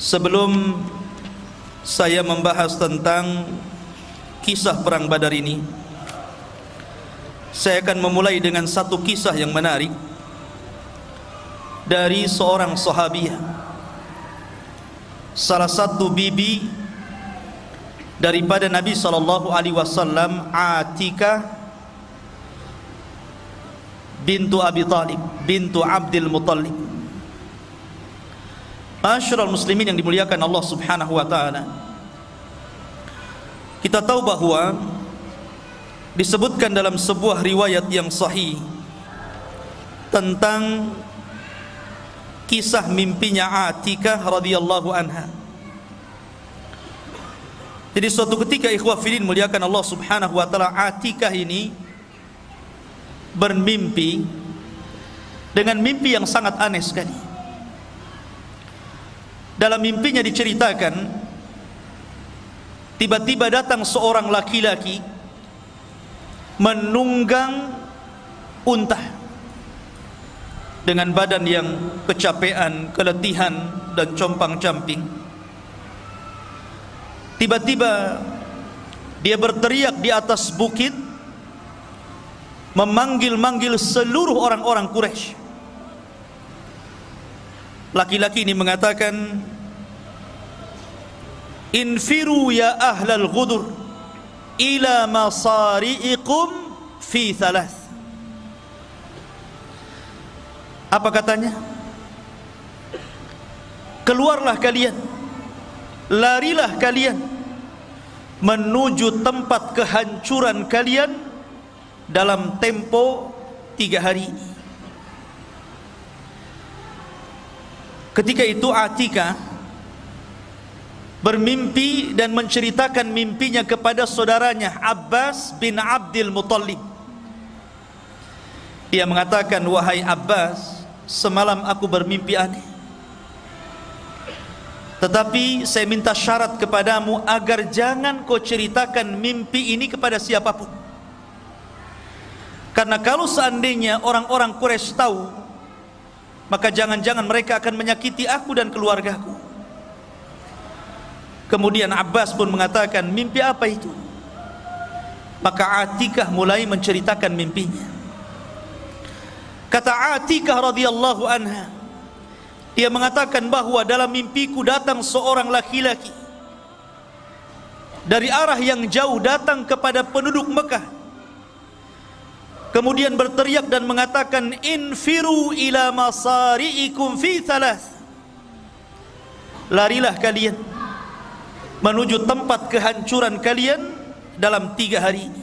Sebelum saya membahas tentang kisah perang Badar ini, saya akan memulai dengan satu kisah yang menarik dari seorang sahabiah, salah satu bibi daripada Nabi SAW, Atikah bintu Abi Talib, bintu Abdul Muttalib. Masyarul muslimin yang dimuliakan Allah Subhanahu wa taala, kita tahu bahwa disebutkan dalam sebuah riwayat yang sahih tentang kisah mimpinya Atikah radhiyallahu anha. Jadi suatu ketika, ikhwah fillah muliakan Allah Subhanahu wa taala, Atikah ini bermimpi dengan mimpi yang sangat aneh sekali. Dalam mimpinya diceritakan, tiba-tiba datang seorang laki-laki menunggang unta dengan badan yang kecapean, keletihan dan compang-camping. Tiba-tiba dia berteriak di atas bukit, memanggil-manggil seluruh orang-orang Quraisy. Laki-laki ini mengatakan, "Infiru ya ahlal ghudur ila masari'ikum fi thalath." Apa katanya? Keluarlah kalian, larilah kalian menuju tempat kehancuran kalian dalam tempo 3 hari ini. Ketika itu Atikah bermimpi dan menceritakan mimpinya kepada saudaranya Abbas bin Abdul Muttalib. Dia mengatakan, "Wahai Abbas, semalam aku bermimpi aneh. Tetapi saya minta syarat kepadamu agar jangan kau ceritakan mimpi ini kepada siapapun. Karena kalau seandainya orang-orang Quraisy tahu, maka jangan-jangan mereka akan menyakiti aku dan keluargaku." Kemudian Abbas pun mengatakan, "Mimpi apa itu?" Maka Atikah mulai menceritakan mimpinya. Kata Atikah radhiyallahu anha, dia mengatakan bahwa dalam mimpiku datang seorang laki-laki dari arah yang jauh, datang kepada penduduk Mekah, kemudian berteriak dan mengatakan, "Infiru ila masari'ikum fi thalath." Larilah kalian menuju tempat kehancuran kalian dalam 3 hari ini.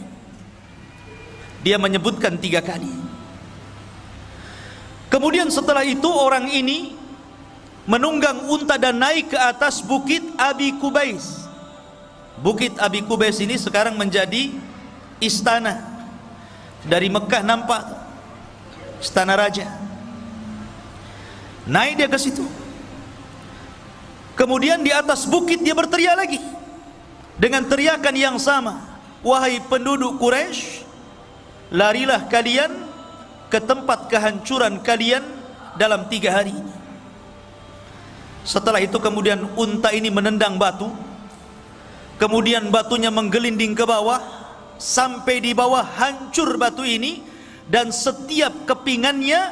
Dia menyebutkan 3 kali. Kemudian setelah itu orang ini menunggang unta dan naik ke atas bukit Abi Kubais. Bukit Abi Kubais ini sekarang menjadi istana. Dari Mekah nampak istana raja. Naik dia ke situ. Kemudian di atas bukit dia berteriak lagi dengan teriakan yang sama, "Wahai penduduk Quraisy, larilah kalian ke tempat kehancuran kalian dalam 3 hari ini." Setelah itu kemudian unta ini menendang batu, kemudian batunya menggelinding ke bawah, sampai di bawah hancur batu ini, dan setiap kepingannya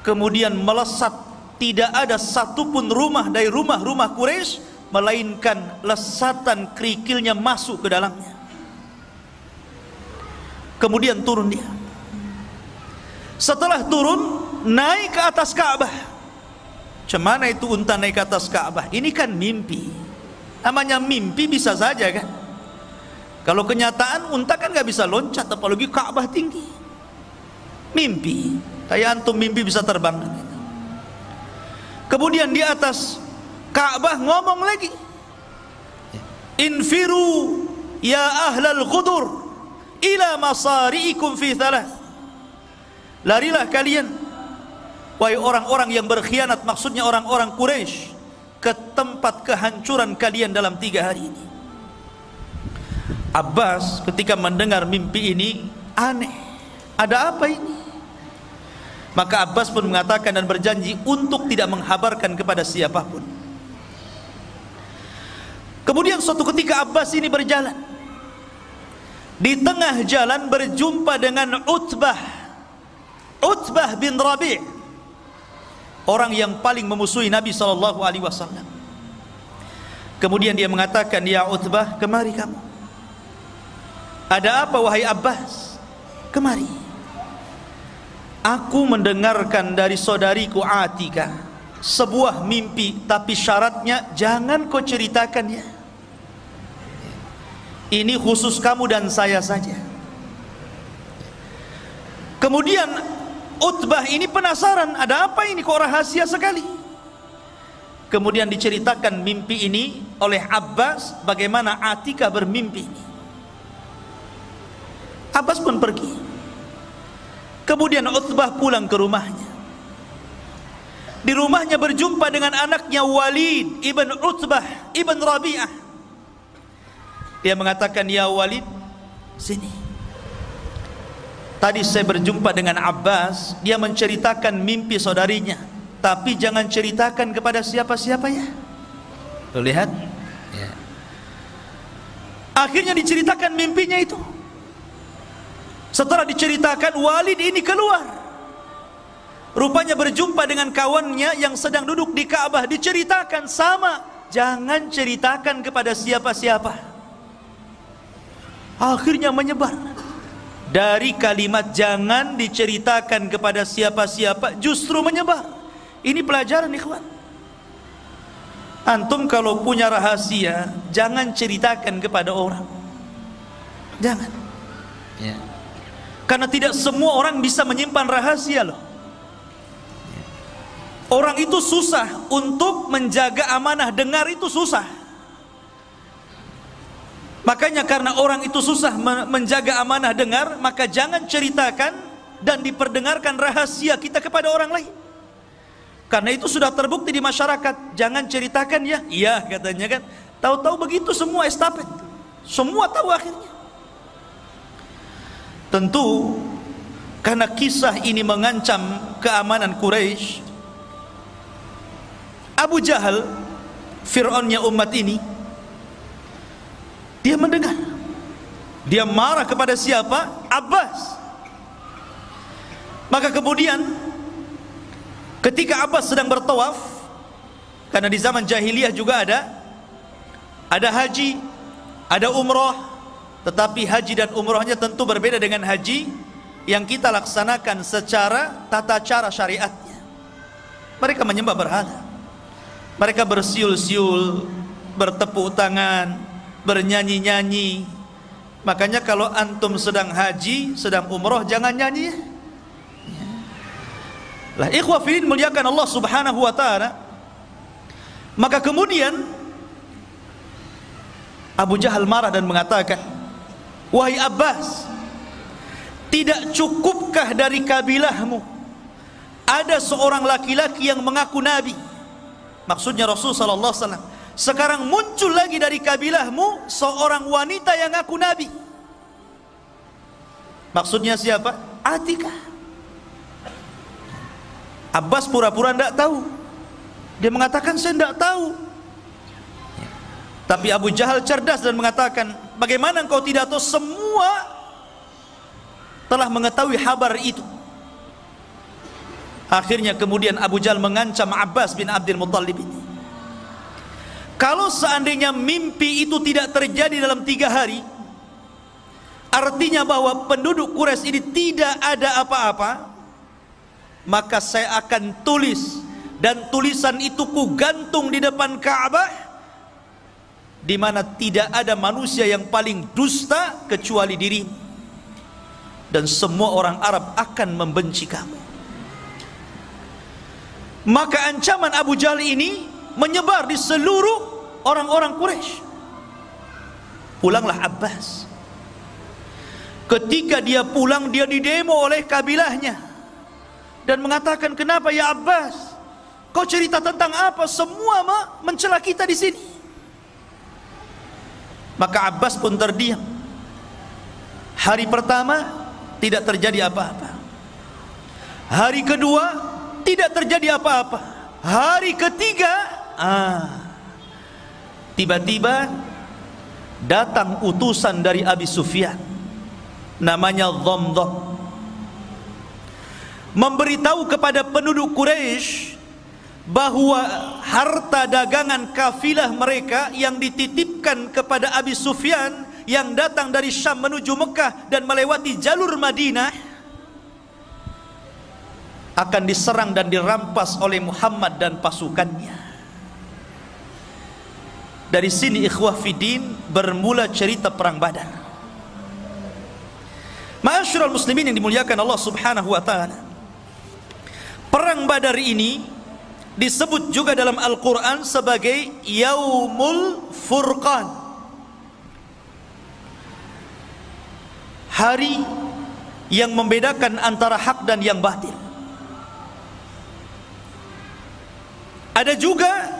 kemudian melesat. Tidak ada satupun rumah dari rumah-rumah Quraisy melainkan lesatan kerikilnya masuk ke dalamnya. Kemudian turun dia. Setelah turun, naik ke atas Ka'bah. Cemana itu unta naik ke atas Ka'bah? Ini kan mimpi. Namanya mimpi bisa saja kan. Kalau kenyataan unta kan gak bisa loncat, apalagi Ka'bah tinggi. Mimpi, kayak antum mimpi bisa terbang. Kemudian di atas Ka'bah ngomong lagi, "Infiru ya ahlal ghudur ila masari'ikum fi thalath." Larilah kalian, wahai orang-orang yang berkhianat, maksudnya orang-orang Quraisy, ke tempat kehancuran kalian dalam 3 hari ini. Abbas ketika mendengar mimpi ini aneh, ada apa ini? Maka Abbas pun mengatakan dan berjanji untuk tidak menghabarkan kepada siapapun. Kemudian suatu ketika Abbas ini berjalan, di tengah jalan berjumpa dengan Utbah bin Rabi', orang yang paling memusuhi Nabi SAW. Kemudian dia mengatakan, "Ya Utbah, kemari kamu." "Ada apa wahai Abbas?" "Kemari, aku mendengarkan dari saudariku Atika sebuah mimpi, tapi syaratnya jangan kau ceritakan ya. Ini khusus kamu dan saya saja." Kemudian Utbah ini penasaran, ada apa ini kok rahasia sekali. Kemudian diceritakan mimpi ini oleh Abbas, bagaimana Atika bermimpi ini. Abbas pun pergi. Kemudian Utbah pulang ke rumahnya. Di rumahnya berjumpa dengan anaknya Walid ibn Utbah ibn Rabi'ah. Dia mengatakan, "Ya Walid, sini. Tadi saya berjumpa dengan Abbas, dia menceritakan mimpi saudarinya, tapi jangan ceritakan kepada siapa-siapa ya." Tuh lihat ya. Akhirnya diceritakan mimpinya itu. Setelah diceritakan, Walid ini keluar, rupanya berjumpa dengan kawannya yang sedang duduk di Ka'bah. Diceritakan sama, jangan ceritakan kepada siapa-siapa. Akhirnya menyebar. Dari kalimat jangan diceritakan kepada siapa-siapa, justru menyebar. Ini pelajaran ikhwan. Antum kalau punya rahasia, jangan ceritakan kepada orang. Jangan ya. Karena tidak semua orang bisa menyimpan rahasia loh. Orang itu susah untuk menjaga amanah dengar, itu susah. Makanya karena orang itu susah menjaga amanah dengar, maka jangan ceritakan dan diperdengarkan rahasia kita kepada orang lain. Karena itu sudah terbukti di masyarakat, jangan ceritakan ya. Iya katanya kan. Tahu-tahu begitu semua estafet. Semua tahu akhirnya. Tentu karena kisah ini mengancam keamanan Quraisy, Abu Jahal, Fir'aunnya umat ini, dia mendengar. Dia marah kepada siapa? Abbas. Maka kemudian ketika Abbas sedang bertawaf, karena di zaman jahiliyah juga ada haji, ada umrah, tetapi haji dan umrahnya tentu berbeda dengan haji yang kita laksanakan secara tata cara syariatnya. Mereka menyembah berhala, mereka bersiul-siul, bertepuk tangan, bernyanyi-nyanyi. Makanya kalau antum sedang haji, sedang umrah, jangan nyanyi ya. Lah ikhwah fillah muliakan Allah Subhanahu wa taala. Maka kemudian Abu Jahal marah dan mengatakan, "Wahai Abbas, tidak cukupkah dari kabilahmu ada seorang laki-laki yang mengaku nabi?" Maksudnya Rasul sallallahu alaihi wasallam. "Sekarang muncul lagi dari kabilahmu seorang wanita yang ngaku nabi." Maksudnya siapa? Atika. Abbas pura-pura tidak tahu. Dia mengatakan, "Saya tidak tahu." Tapi Abu Jahal cerdas dan mengatakan, "Bagaimana engkau tidak tahu? Semua telah mengetahui kabar itu." Akhirnya kemudian Abu Jahal mengancam Abbas bin Abdul Muttalib ini. Kalau seandainya mimpi itu tidak terjadi dalam 3 hari, artinya bahwa penduduk Quraisy ini tidak ada apa-apa, maka saya akan tulis, dan tulisan itu ku gantung di depan Ka'bah, di mana tidak ada manusia yang paling dusta kecuali dirimu, dan semua orang Arab akan membenci kamu. Maka ancaman Abu Jahal ini menyebar di seluruh orang-orang Quraisy. Pulanglah Abbas. Ketika dia pulang, dia didemo oleh kabilahnya dan mengatakan, "Kenapa ya Abbas? Kau cerita tentang apa? Semua mencela kita di sini." Maka Abbas pun terdiam. Hari pertama tidak terjadi apa-apa. Hari kedua tidak terjadi apa-apa. Hari ketiga tiba-tiba datang utusan dari Abi Sufyan, namanya Dhamdham, memberitahu kepada penduduk Quraisy bahwa harta dagangan kafilah mereka yang dititipkan kepada Abi Sufyan yang datang dari Syam menuju Mekah dan melewati jalur Madinah akan diserang dan dirampas oleh Muhammad dan pasukannya. Dari sini ikhwah fiddin bermula cerita perang Badar. Ma'asyiral muslimin yang dimuliakan Allah Subhanahu wa taala, perang Badar ini disebut juga dalam Al-Qur'an sebagai Yaumul Furqan, hari yang membedakan antara hak dan yang batil. Ada juga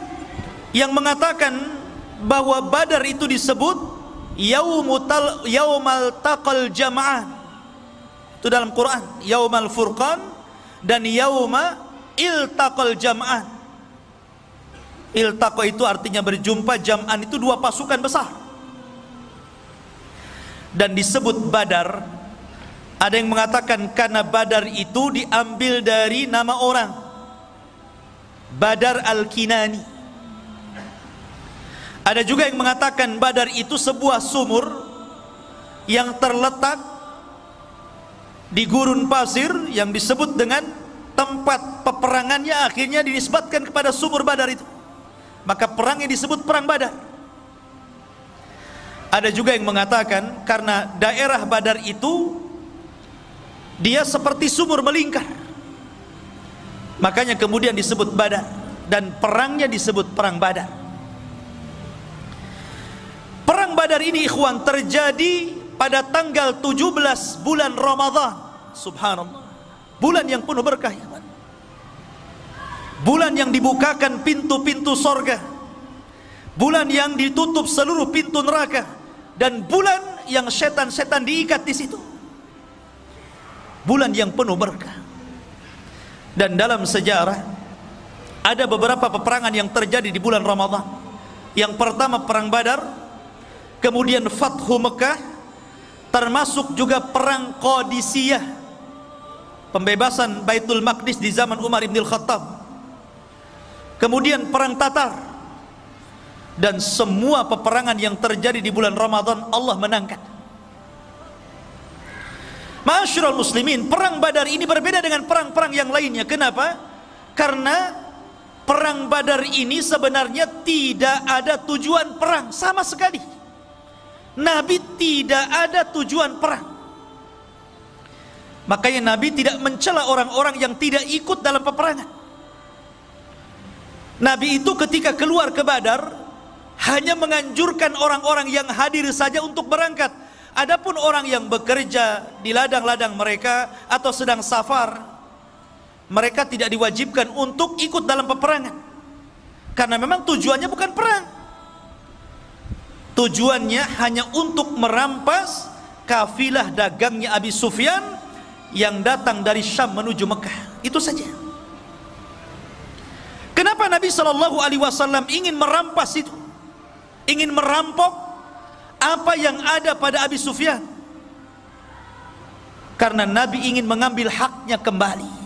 yang mengatakan bahwa Badar itu disebut Yaumal Taqal Jama'an, itu dalam Quran, Yaumal Furqan dan Yauma Iltaqal Jam'an. Iltaqa itu artinya berjumpa, Jam'an itu dua pasukan besar. Dan disebut Badar, ada yang mengatakan karena Badar itu diambil dari nama orang, Badar Al-Kinani. Ada juga yang mengatakan Badar itu sebuah sumur yang terletak di gurun pasir yang disebut dengan tempat peperangannya, akhirnya dinisbatkan kepada sumur Badar itu. Maka perangnya disebut perang Badar. Ada juga yang mengatakan karena daerah Badar itu dia seperti sumur melingkar, makanya kemudian disebut Badar, dan perangnya disebut perang Badar. Perang Badar ini ikhwan terjadi pada tanggal 17 bulan Ramadan. Subhanallah, bulan yang penuh berkah, ikhwan. Bulan yang dibukakan pintu-pintu sorga, bulan yang ditutup seluruh pintu neraka, dan bulan yang setan-setan diikat di situ. Bulan yang penuh berkah. Dan dalam sejarah ada beberapa peperangan yang terjadi di bulan Ramadan. Yang pertama perang Badar, kemudian Fathu Mekah, termasuk juga perang Qadisiyah, pembebasan Baitul Maqdis di zaman Umar ibn Khattab, kemudian perang Tatar, dan semua peperangan yang terjadi di bulan Ramadan Allah menangkan. Ma'asyiral muslimin, perang Badar ini berbeda dengan perang-perang yang lainnya. Kenapa? Karena perang Badar ini sebenarnya tidak ada tujuan perang sama sekali. Nabi tidak ada tujuan perang. Makanya Nabi tidak mencela orang-orang yang tidak ikut dalam peperangan. Nabi itu ketika keluar ke Badar hanya menganjurkan orang-orang yang hadir saja untuk berangkat. Adapun orang yang bekerja di ladang-ladang mereka atau sedang safar, mereka tidak diwajibkan untuk ikut dalam peperangan, karena memang tujuannya bukan perang. Tujuannya hanya untuk merampas kafilah dagangnya Abi Sufyan yang datang dari Syam menuju Mekah. Itu saja. Kenapa Nabi SAW ingin merampas itu, ingin merampok apa yang ada pada Abi Sufyan? Karena Nabi ingin mengambil haknya kembali.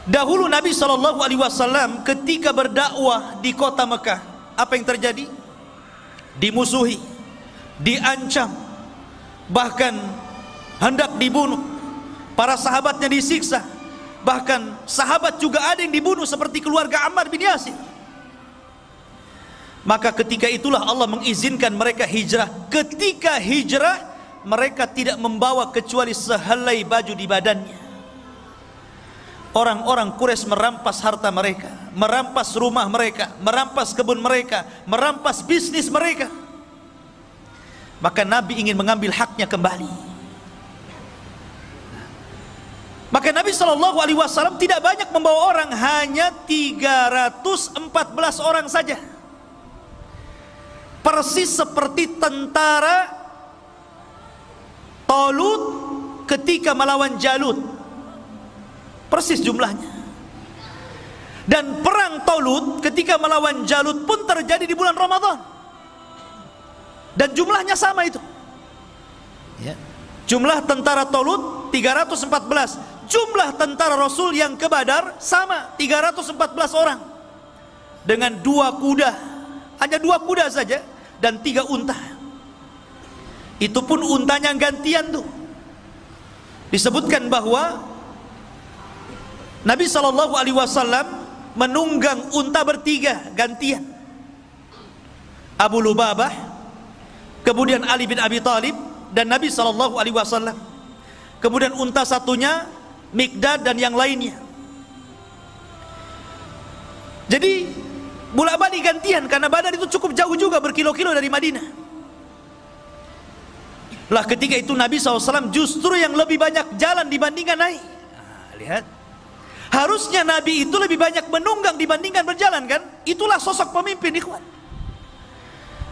Dahulu Nabi SAW ketika berdakwah di kota Mekah, apa yang terjadi? Dimusuhi, diancam, bahkan hendak dibunuh. Para sahabatnya disiksa, bahkan sahabat juga ada yang dibunuh seperti keluarga Ammar bin Yasir. Maka ketika itulah Allah mengizinkan mereka hijrah. Ketika hijrah, mereka tidak membawa kecuali sehelai baju di badannya. Orang-orang Quraisy merampas harta mereka, merampas rumah mereka, merampas kebun mereka, merampas bisnis mereka. Maka Nabi ingin mengambil haknya kembali. Maka Nabi SAW tidak banyak membawa orang, hanya 314 orang saja. Persis seperti tentara Talut ketika melawan Jalut. Persis jumlahnya. Dan perang Talut ketika melawan Jalut pun terjadi di bulan Ramadan, dan jumlahnya sama itu ya. Jumlah tentara Talut 314, jumlah tentara Rasul yang ke Badar sama 314 orang, dengan 2 kuda, hanya 2 kuda saja, dan 3 unta. Itu pun untanya gantian tuh. Disebutkan bahwa Nabi SAW menunggang unta bertiga gantian. Abu Lubabah, kemudian Ali bin Abi Thalib, dan Nabi SAW. Kemudian unta satunya Mikdad dan yang lainnya. Jadi bolak-balik gantian, karena Badar itu cukup jauh juga, berkilo-kilo dari Madinah. Lah ketika itu Nabi SAW justru yang lebih banyak jalan dibandingkan naik. Lihat, harusnya Nabi itu lebih banyak menunggang dibandingkan berjalan, kan? Itulah sosok pemimpin, ikhwan.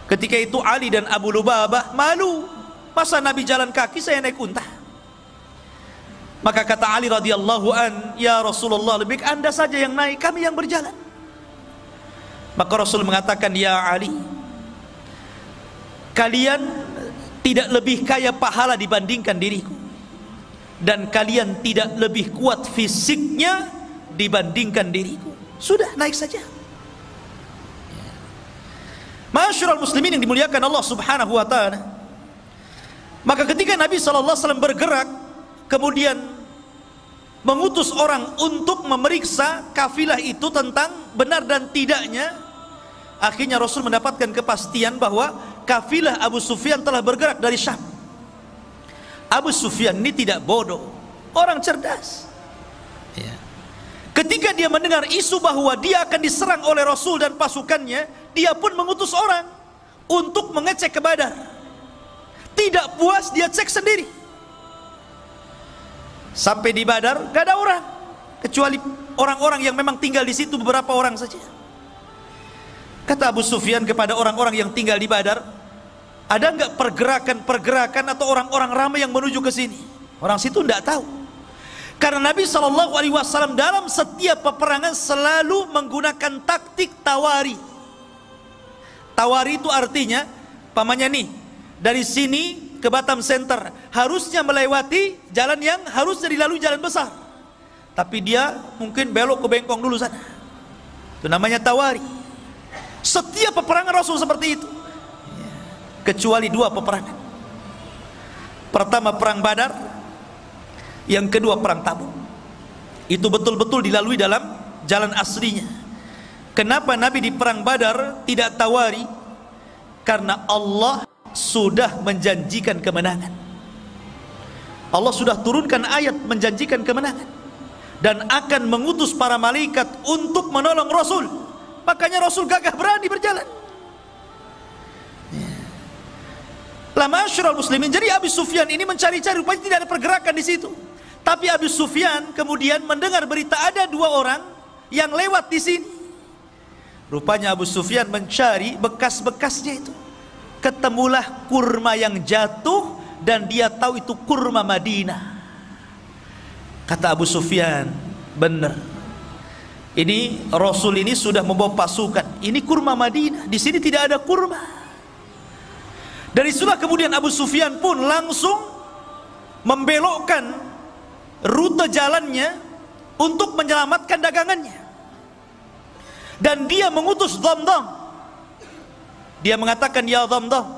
Ketika itu Ali dan Abu Lubabah malu, masa Nabi jalan kaki, saya naik unta. Maka kata Ali radhiyallahu an, ya Rasulullah, lebih baik Anda saja yang naik, kami yang berjalan. Maka Rasul mengatakan, ya Ali, kalian tidak lebih kaya pahala dibandingkan diriku, dan kalian tidak lebih kuat fisiknya dibandingkan diriku. Sudah, naik saja. Ma'asyiral muslimin yang dimuliakan Allah Subhanahu wa ta'ala. Maka ketika Nabi SAW bergerak, kemudian mengutus orang untuk memeriksa kafilah itu tentang benar dan tidaknya, akhirnya Rasul mendapatkan kepastian bahwa kafilah Abu Sufyan telah bergerak dari Syam. Abu Sufyan ini tidak bodoh, orang cerdas ya. Ketika dia mendengar isu bahwa dia akan diserang oleh Rasul dan pasukannya, dia pun mengutus orang untuk mengecek ke Badar. Tidak puas, dia cek sendiri. Sampai di Badar gak ada orang, kecuali orang-orang yang memang tinggal di situ, beberapa orang saja. Kata Abu Sufyan kepada orang-orang yang tinggal di Badar, ada nggak pergerakan atau orang-orang ramai yang menuju ke sini? Orang situ tidak tahu, karena Nabi SAW dalam setiap peperangan selalu menggunakan taktik tawari. Tawari itu artinya, pamannya nih, dari sini ke Batam Center harusnya melewati jalan yang harusnya dilalui jalan besar, tapi dia mungkin belok ke Bengkong dulu sana. Itu namanya tawari. Setiap peperangan Rasul seperti itu, kecuali 2 peperangan. Pertama perang Badar, yang kedua perang Tabuk. Itu betul-betul dilalui dalam jalan aslinya. Kenapa Nabi di perang Badar tidak tawari? Karena Allah sudah menjanjikan kemenangan. Allah sudah turunkan ayat menjanjikan kemenangan, dan akan mengutus para malaikat untuk menolong Rasul. Makanya Rasul gagah berani berjalan. La ma'asyiral muslimin. Jadi Abu Sufyan ini mencari-cari, rupanya tidak ada pergerakan di situ. Tapi Abu Sufyan kemudian mendengar berita ada 2 orang yang lewat di sini. Rupanya Abu Sufyan mencari bekas-bekasnya itu. Ketemulah kurma yang jatuh, dan dia tahu itu kurma Madinah. Kata Abu Sufyan, benar. Ini Rasul ini sudah membawa pasukan. Ini kurma Madinah, di sini tidak ada kurma. Dari situlah kemudian Abu Sufyan pun langsung membelokkan rute jalannya untuk menyelamatkan dagangannya. Dan dia mengutus Dhamdham. Dia mengatakan, ya Dhamdham,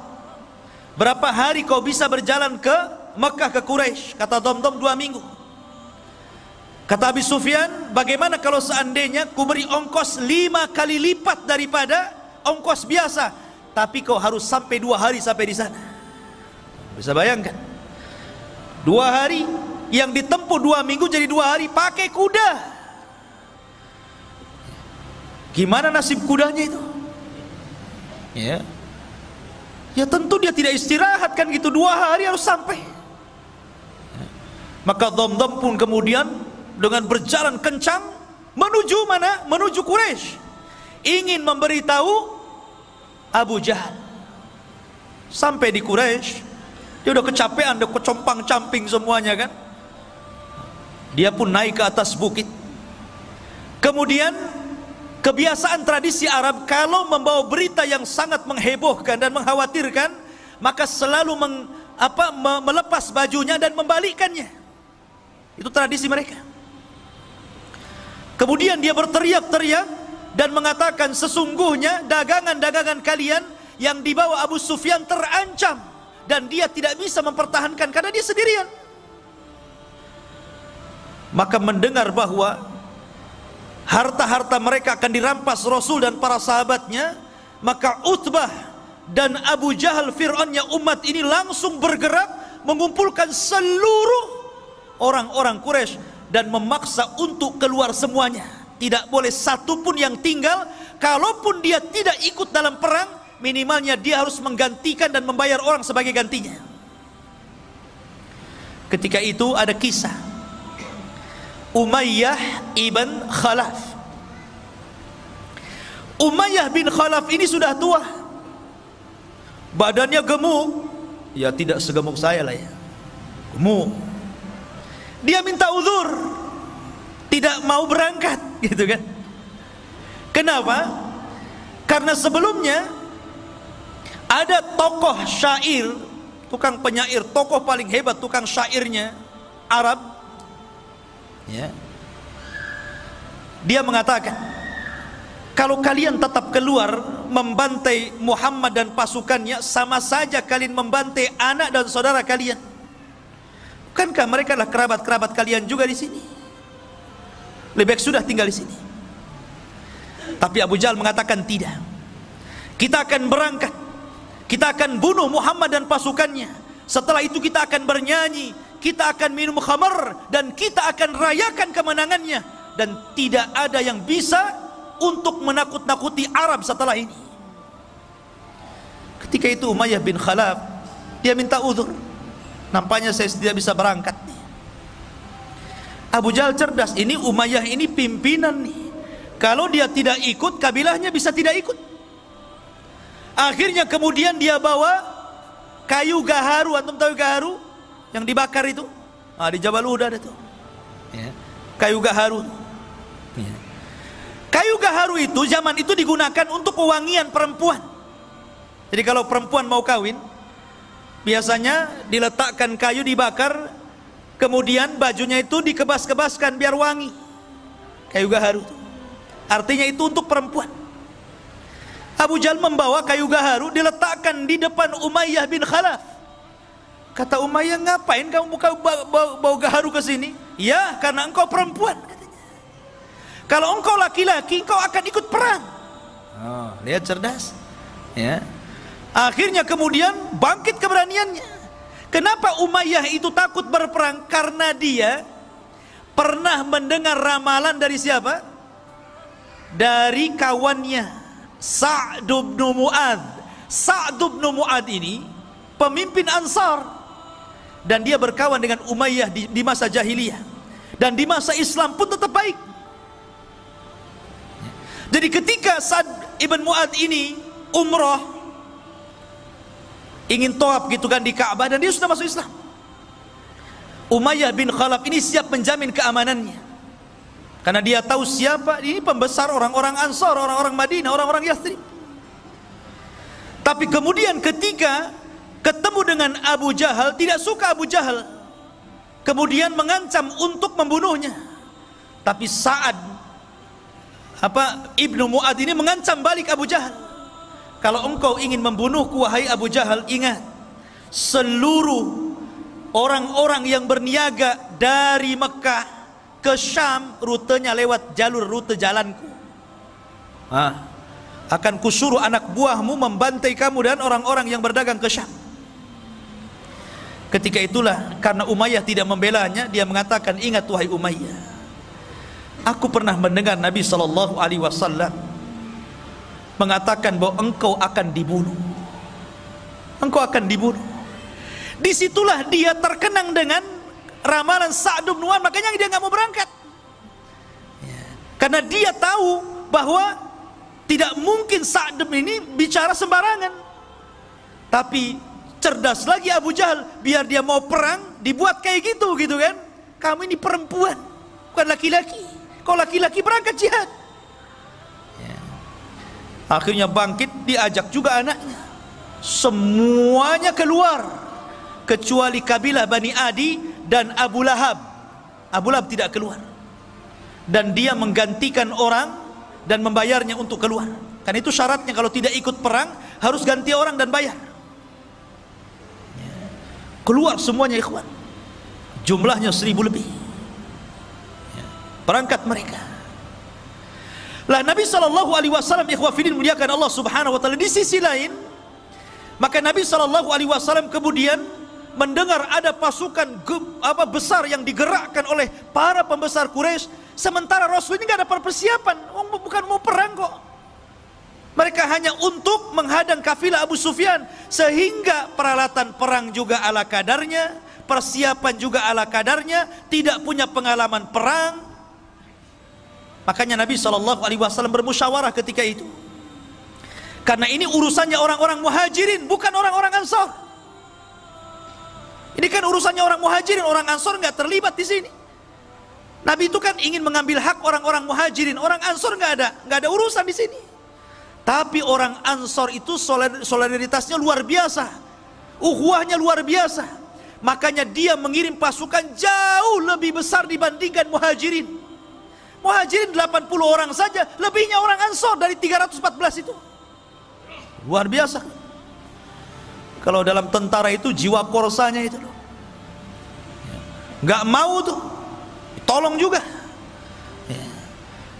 berapa hari kau bisa berjalan ke Mekah, ke Quraisy? Kata Dhamdham, 2 minggu. Kata Abu Sufyan, bagaimana kalau seandainya ku beri ongkos 5 kali lipat daripada ongkos biasa, tapi kau harus sampai 2 hari sampai di sana. Bisa bayangkan, 2 hari yang ditempuh 2 minggu jadi 2 hari pakai kuda. Gimana nasib kudanya itu? Ya tentu dia tidak istirahat kan gitu, 2 hari harus sampai. Maka Dhamdham pun kemudian dengan berjalan kencang menuju mana? Menuju Quraisy, ingin memberitahu Abu Jahal. Sampai di Quraisy, dia udah kecapean, udah kecompang-camping semuanya kan. Dia pun naik ke atas bukit. Kemudian Kebiasaan tradisi Arab kalau membawa berita yang sangat menghebohkan dan mengkhawatirkan, maka selalu melepas bajunya dan membalikkannya. Itu tradisi mereka. Kemudian dia berteriak-teriak dan mengatakan, sesungguhnya dagangan-dagangan kalian yang dibawa Abu Sufyan terancam dan dia tidak bisa mempertahankan karena dia sendirian. Maka mendengar bahwa harta-harta mereka akan dirampas Rasul dan para sahabatnya, maka Utbah dan Abu Jahal, Fir'aunnya umat ini, langsung bergerak mengumpulkan seluruh orang-orang Quraisy dan memaksa untuk keluar semuanya. Tidak boleh satu pun yang tinggal. Kalaupun dia tidak ikut dalam perang, minimalnya dia harus menggantikan dan membayar orang sebagai gantinya. Ketika itu ada kisah Umayyah ibn Khalaf. Umayyah bin Khalaf ini sudah tua, badannya gemuk, ya tidak segemuk saya lah ya, gemuk. Dia minta uzur, tidak mau berangkat, gitu kan? Kenapa? Karena sebelumnya ada tokoh syair, tukang penyair, tokoh paling hebat, tukang syairnya Arab, ya. Dia mengatakan, kalau kalian tetap keluar membantai Muhammad dan pasukannya, sama saja kalian membantai anak dan saudara kalian. Bukankah mereka adalah kerabat-kerabat kalian juga di sini? Lebih baik sudah tinggal di sini. Tapi Abu Jahal mengatakan tidak. Kita akan berangkat, kita akan bunuh Muhammad dan pasukannya. Setelah itu kita akan bernyanyi, kita akan minum khamar, dan kita akan rayakan kemenangannya. Dan tidak ada yang bisa untuk menakut-nakuti Arab setelah ini. Ketika itu Umayyah bin Khalaf, dia minta uzur, nampaknya saya tidak bisa berangkat nih. Abu Jahal cerdas, ini Umayyah ini pimpinan nih, kalau dia tidak ikut, kabilahnya bisa tidak ikut. Akhirnya kemudian dia bawa kayu gaharu. Antum tahu gaharu yang dibakar itu? Di Jabal Uhud ada tuh, ya. Kayu gaharu, ya. Kayu gaharu itu zaman itu digunakan untuk pewangian perempuan. Jadi kalau perempuan mau kawin, biasanya diletakkan kayu dibakar, kemudian bajunya itu dikebas-kebaskan biar wangi. Kayu gaharu itu artinya itu untuk perempuan. Abu Jahal membawa kayu gaharu, diletakkan di depan Umayyah bin Khalaf. Kata Umayyah, ngapain kamu bawa gaharu ke sini? Ya, karena engkau perempuan, katanya. Kalau engkau laki-laki, engkau akan ikut perang. Lihat cerdas, ya. Akhirnya kemudian bangkit keberaniannya. Kenapa Umayyah itu takut berperang? Karena dia pernah mendengar ramalan dari siapa? Dari kawannya, Sa'd bin Mu'adz. Sa'd bin Mu'adz ini pemimpin Ansar, dan dia berkawan dengan Umayyah di masa jahiliyah, dan di masa Islam pun tetap baik. Jadi ketika Sa'd ibn Mu'adz ini umrah, ingin tawaf gitu kan di Ka'bah, dan dia sudah masuk Islam, Umayyah bin Khalaf ini siap menjamin keamanannya, karena dia tahu siapa ini pembesar orang-orang Ansar, orang-orang Madinah, orang-orang Yathrib. Tapi kemudian ketika ketemu dengan Abu Jahal, tidak suka Abu Jahal, kemudian mengancam untuk membunuhnya. Tapi Sa'ad Ibnu Mu'adz ini mengancam balik Abu Jahal, kalau engkau ingin membunuhku wahai Abu Jahal, ingat, seluruh orang-orang yang berniaga dari Mekah ke Syam, rutenya lewat jalur rute jalanku. Akan kusuruh anak buahmu membantai kamu dan orang-orang yang berdagang ke Syam. Ketika itulah, karena Umayyah tidak membelanya, dia mengatakan, ingat wahai Umayyah, aku pernah mendengar Nabi SAW mengatakan bahwa engkau akan dibunuh. Engkau akan dibunuh. Disitulah dia terkenang dengan ramalan Sa'd bin Mu'adz, makanya dia nggak mau berangkat. Karena dia tahu bahwa tidak mungkin Sa'd ini bicara sembarangan. Tapi cerdas lagi Abu Jahal, biar dia mau perang dibuat kayak gitu kan. Kamu ini perempuan, bukan laki-laki. Kalau laki-laki berangkat jihad. Akhirnya bangkit, diajak juga anaknya. Semuanya keluar kecuali kabilah Bani Adi dan Abu Lahab. Abu Lahab tidak keluar, dan dia menggantikan orang dan membayarnya untuk keluar. Kan itu syaratnya, kalau tidak ikut perang harus ganti orang dan bayar. Keluar semuanya ikhwan, jumlahnya 1000 lebih. Berangkat mereka. Lah Nabi SAW ikhwafidin muliakan Allah subhanahu wa ta'ala, di sisi lain maka Nabi SAW kemudian mendengar ada pasukan besar yang digerakkan oleh para pembesar Quraisy, sementara Rasul ini gak ada persiapan, bukan mau perang kok. Mereka hanya untuk menghadang kafilah Abu Sufyan, sehingga peralatan perang juga ala kadarnya, persiapan juga ala kadarnya, tidak punya pengalaman perang. Makanya Nabi SAW bermusyawarah ketika itu, karena ini urusannya orang-orang muhajirin, bukan orang-orang ansor. Ini kan urusannya orang muhajirin, orang ansor nggak terlibat di sini. Nabi itu kan ingin mengambil hak orang-orang muhajirin, orang ansor nggak ada urusan di sini. Tapi orang ansor itu solidaritasnya luar biasa, ukhuwahnya luar biasa. Makanya dia mengirim pasukan jauh lebih besar dibandingkan muhajirin. Muhajirin 80 orang saja, lebihnya orang ansor dari 314 itu. Luar biasa. Kalau dalam tentara itu jiwa korsanya itu loh, nggak mau tuh, tolong juga.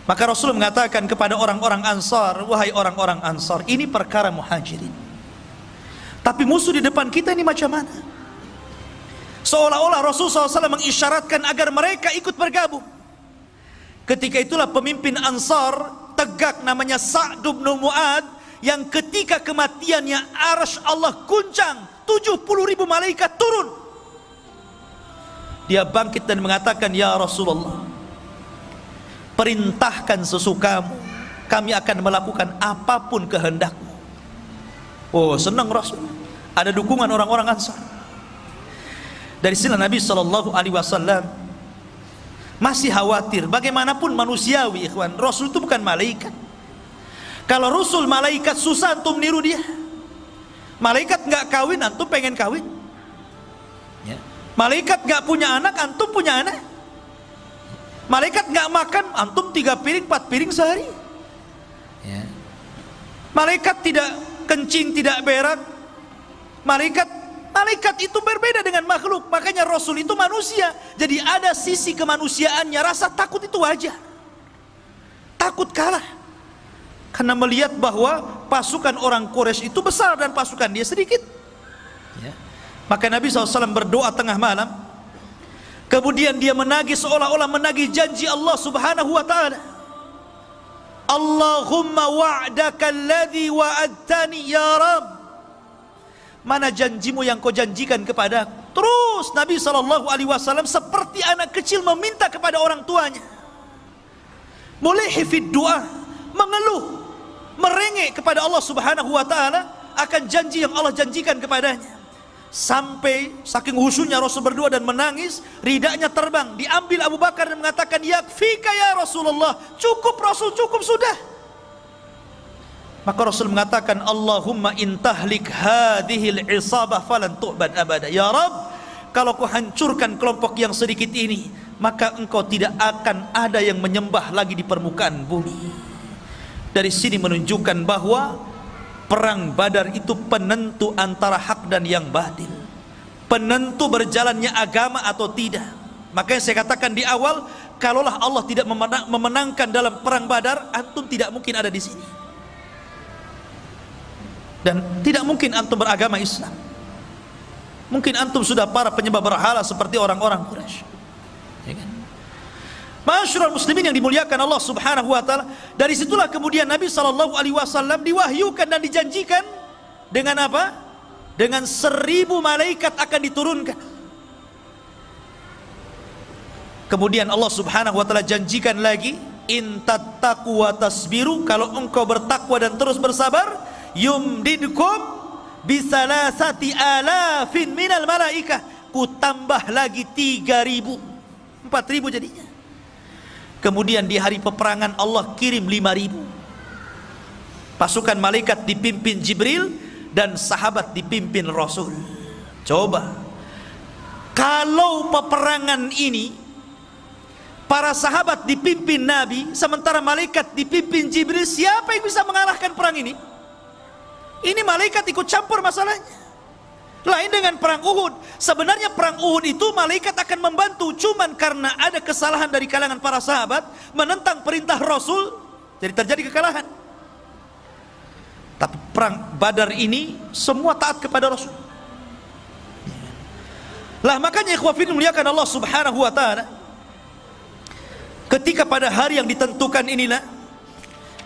Maka Rasul mengatakan kepada orang-orang ansor, wahai orang-orang ansor, ini perkara muhajirin, tapi musuh di depan kita ini macam mana? Seolah-olah Rasul SAW mengisyaratkan agar mereka ikut bergabung. Ketika itulah pemimpin Ansar tegak, namanya Sa'd bin Mu'ad, yang ketika kematiannya arsy Allah guncang, 70.000 malaikat turun. Dia bangkit dan mengatakan, ya Rasulullah, perintahkan sesukamu, kami akan melakukan apapun kehendakmu. Oh, senang Rasul, ada dukungan orang-orang Ansar. Dari sini Nabi SAW masih khawatir. Bagaimanapun manusiawi ikhwan, Rasul itu bukan malaikat. Kalau Rasul malaikat, susah antum niru dia. Malaikat nggak kawin, antum pengen kawin ya. Malaikat nggak punya anak, antum punya anak. Malaikat nggak makan, antum 3 piring 4 piring sehari ya. Malaikat tidak kencing, tidak berak. Malaikat itu berbeda dengan makhluk. Makanya Rasul itu manusia, jadi ada sisi kemanusiaannya. Rasa takut itu wajar, takut kalah, karena melihat bahwa pasukan orang Quraisy itu besar dan pasukan dia sedikit ya. Maka Nabi SAW berdoa tengah malam, kemudian dia menagih, seolah-olah menagih janji Allah subhanahu wa ta'ala. Allahumma wa'daka alladhi wa'adtani ya Rabb, mana janjimu yang kau janjikan kepadaku. Terus Nabi SAW seperti anak kecil meminta kepada orang tuanya, mulihi fid du'a, mengeluh, merengek kepada Allah subhanahu wa ta'ala akan janji yang Allah janjikan kepadanya. Sampai saking khusyuknya Rasul berdoa dan menangis, ridanya terbang, diambil Abu Bakar dan mengatakan, yakfika ya Rasulullah, cukup Rasul, cukup sudah. Maka Rasul mengatakan, Allahumma intahlik hadhil isabah falan tu'bad abada. Ya Rabb, kalau kau hancurkan kelompok yang sedikit ini, maka engkau tidak akan ada yang menyembah lagi di permukaan bumi. Dari sini menunjukkan bahwa perang Badar itu penentu antara hak dan yang batil, penentu berjalannya agama atau tidak. Makanya saya katakan di awal, kalaulah Allah tidak memenangkan dalam perang Badar, antum tidak mungkin ada di sini. Dan tidak mungkin antum beragama Islam. Mungkin antum sudah para penyembah berhala seperti orang-orang Quraisy ya kan? Masyarul muslimin yang dimuliakan Allah subhanahu wa ta'ala. Dari situlah kemudian Nabi SAW diwahyukan dan dijanjikan dengan apa? Dengan 1000 malaikat akan diturunkan. Kemudian Allah subhanahu wa ta'ala janjikan lagi, in tattaqu wa tasbiru, kalau engkau bertakwa dan terus bersabar, yumdidkum bisalasati alafin minal malaikah, ku tambah lagi 3000, 4000 jadinya. Kemudian di hari peperangan Allah kirim 5000 Pasukan malaikat dipimpin Jibril dan sahabat dipimpin Rasul. Coba, kalau peperangan ini para sahabat dipimpin Nabi, sementara malaikat dipimpin Jibril, siapa yang bisa mengalahkan perang ini? Ini malaikat ikut campur masalahnya. Lain dengan perang Uhud. Sebenarnya perang Uhud itu malaikat akan membantu, cuman karena ada kesalahan dari kalangan para sahabat menentang perintah Rasul, jadi terjadi kekalahan. Tapi perang Badar ini semua taat kepada Rasul. Lah makanya ikhwah fillah muliakan Allah Subhanahu wa taala, ketika pada hari yang ditentukan inilah,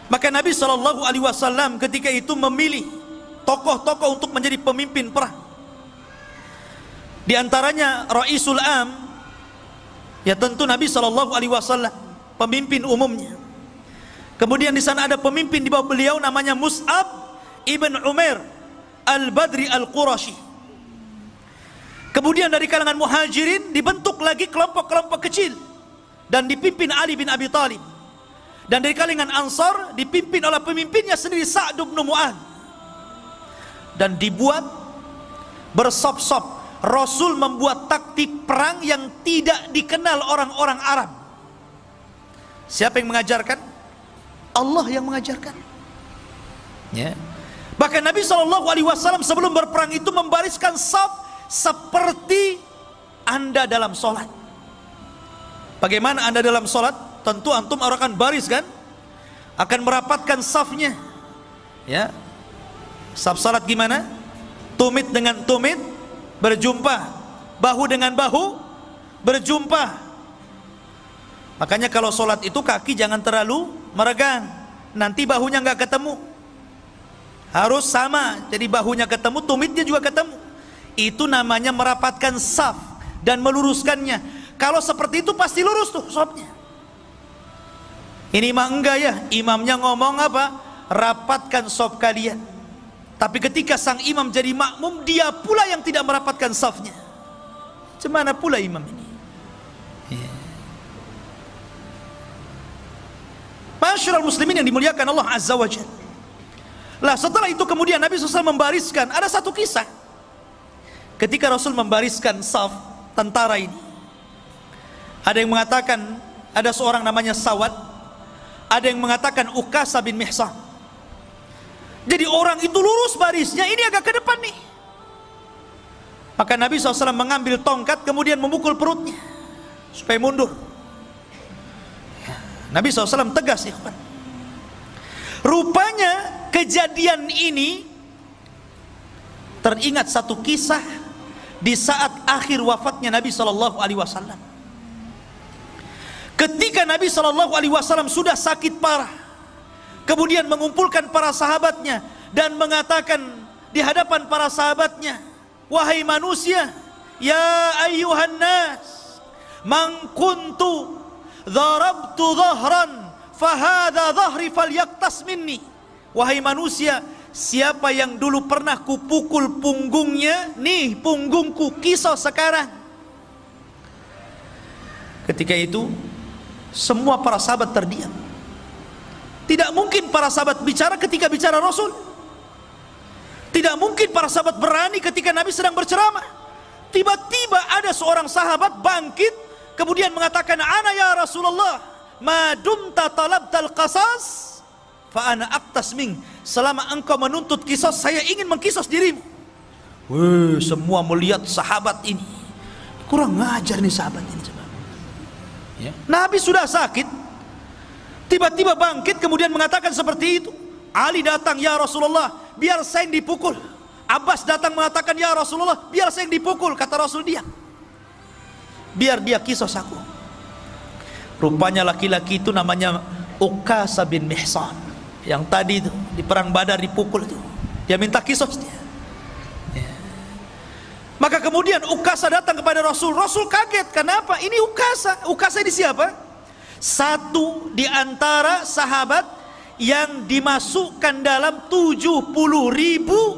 maka Nabi SAW ketika itu memilih tokoh-tokoh untuk menjadi pemimpin perang. Di antaranya Raisul Am, ya tentu Nabi SAW, pemimpin umumnya. Kemudian di sana ada pemimpin di bawah beliau namanya Mus'ab ibn Umair al-Badri al-Qurashi. Kemudian dari kalangan muhajirin dibentuk lagi kelompok-kelompok kecil dan dipimpin Ali bin Abi Thalib. Dan dari kalangan Ansar dipimpin oleh pemimpinnya sendiri Sa'd bin Mu'adz. Dan dibuat bersop-sop. Rasul membuat taktik perang yang tidak dikenal orang-orang Arab. Siapa yang mengajarkan? Allah yang mengajarkan. Ya. Bahkan Nabi SAW sebelum berperang itu membariskan saf seperti Anda dalam sholat. Bagaimana Anda dalam sholat? Tentu antum akan baris kan? Akan merapatkan safnya. Ya. Saf sholat gimana? Tumit dengan tumit berjumpa, bahu dengan bahu berjumpa. Makanya kalau sholat itu kaki jangan terlalu meregang, nanti bahunya nggak ketemu. Harus sama, jadi bahunya ketemu, tumitnya juga ketemu. Itu namanya merapatkan saf dan meluruskannya. Kalau seperti itu pasti lurus tuh safnya. Ini mah enggak ya, imamnya ngomong apa? Rapatkan saf kalian. Tapi ketika sang imam jadi makmum, dia pula yang tidak merapatkan safnya. Cemana pula imam ini? Masyarul muslimin yang dimuliakan Allah Azza wa Jalla. Lah setelah itu kemudian Nabi SAW membariskan. Ada satu kisah ketika Rasul membariskan saf tentara ini. Ada yang mengatakan ada seorang namanya Sawad, ada yang mengatakan Ukasa bin Mihsan. Jadi orang itu lurus barisnya, ini agak ke depan nih. Maka Nabi SAW mengambil tongkat kemudian memukul perutnya supaya mundur. Nabi SAW tegas ya kawan. Rupanya kejadian ini teringat satu kisah di saat akhir wafatnya Nabi SAW. Ketika Nabi SAW sudah sakit parah, kemudian mengumpulkan para sahabatnya dan mengatakan di hadapan para sahabatnya, wahai manusia, ya ayyuhan nas, man kuntu dharabtu dhahran fahadha dhahri falyaktas minni. Wahai manusia, siapa yang dulu pernah kupukul punggungnya, nih punggungku, kisos sekarang. Ketika itu semua para sahabat terdiam. Tidak mungkin para sahabat bicara ketika bicara Rasul. Tidak mungkin para sahabat berani ketika Nabi sedang berceramah. Tiba-tiba ada seorang sahabat bangkit kemudian mengatakan, ana ya Rasulullah, ma dumta talabtal qasas fa ana aqtas ming. Selama engkau menuntut kisos, saya ingin mengkisos dirimu. Wih, semua melihat sahabat ini. Kurang ngajar nih sahabat ini. Ya. Nabi sudah sakit, tiba-tiba bangkit kemudian mengatakan seperti itu. Ali datang, ya Rasulullah, biar saya yang dipukul. Abbas datang mengatakan, ya Rasulullah, biar saya yang dipukul. Kata Rasul, diam, biar dia kisos aku. Rupanya laki-laki itu namanya Ukasa bin Mihsan, yang tadi itu di perang Badar dipukul itu. Dia minta kisos dia. Ya. Maka kemudian Ukasa datang kepada Rasul. Rasul kaget, kenapa? Ini Ukasa. Ukasa ini siapa? Satu di antara sahabat yang dimasukkan dalam 70.000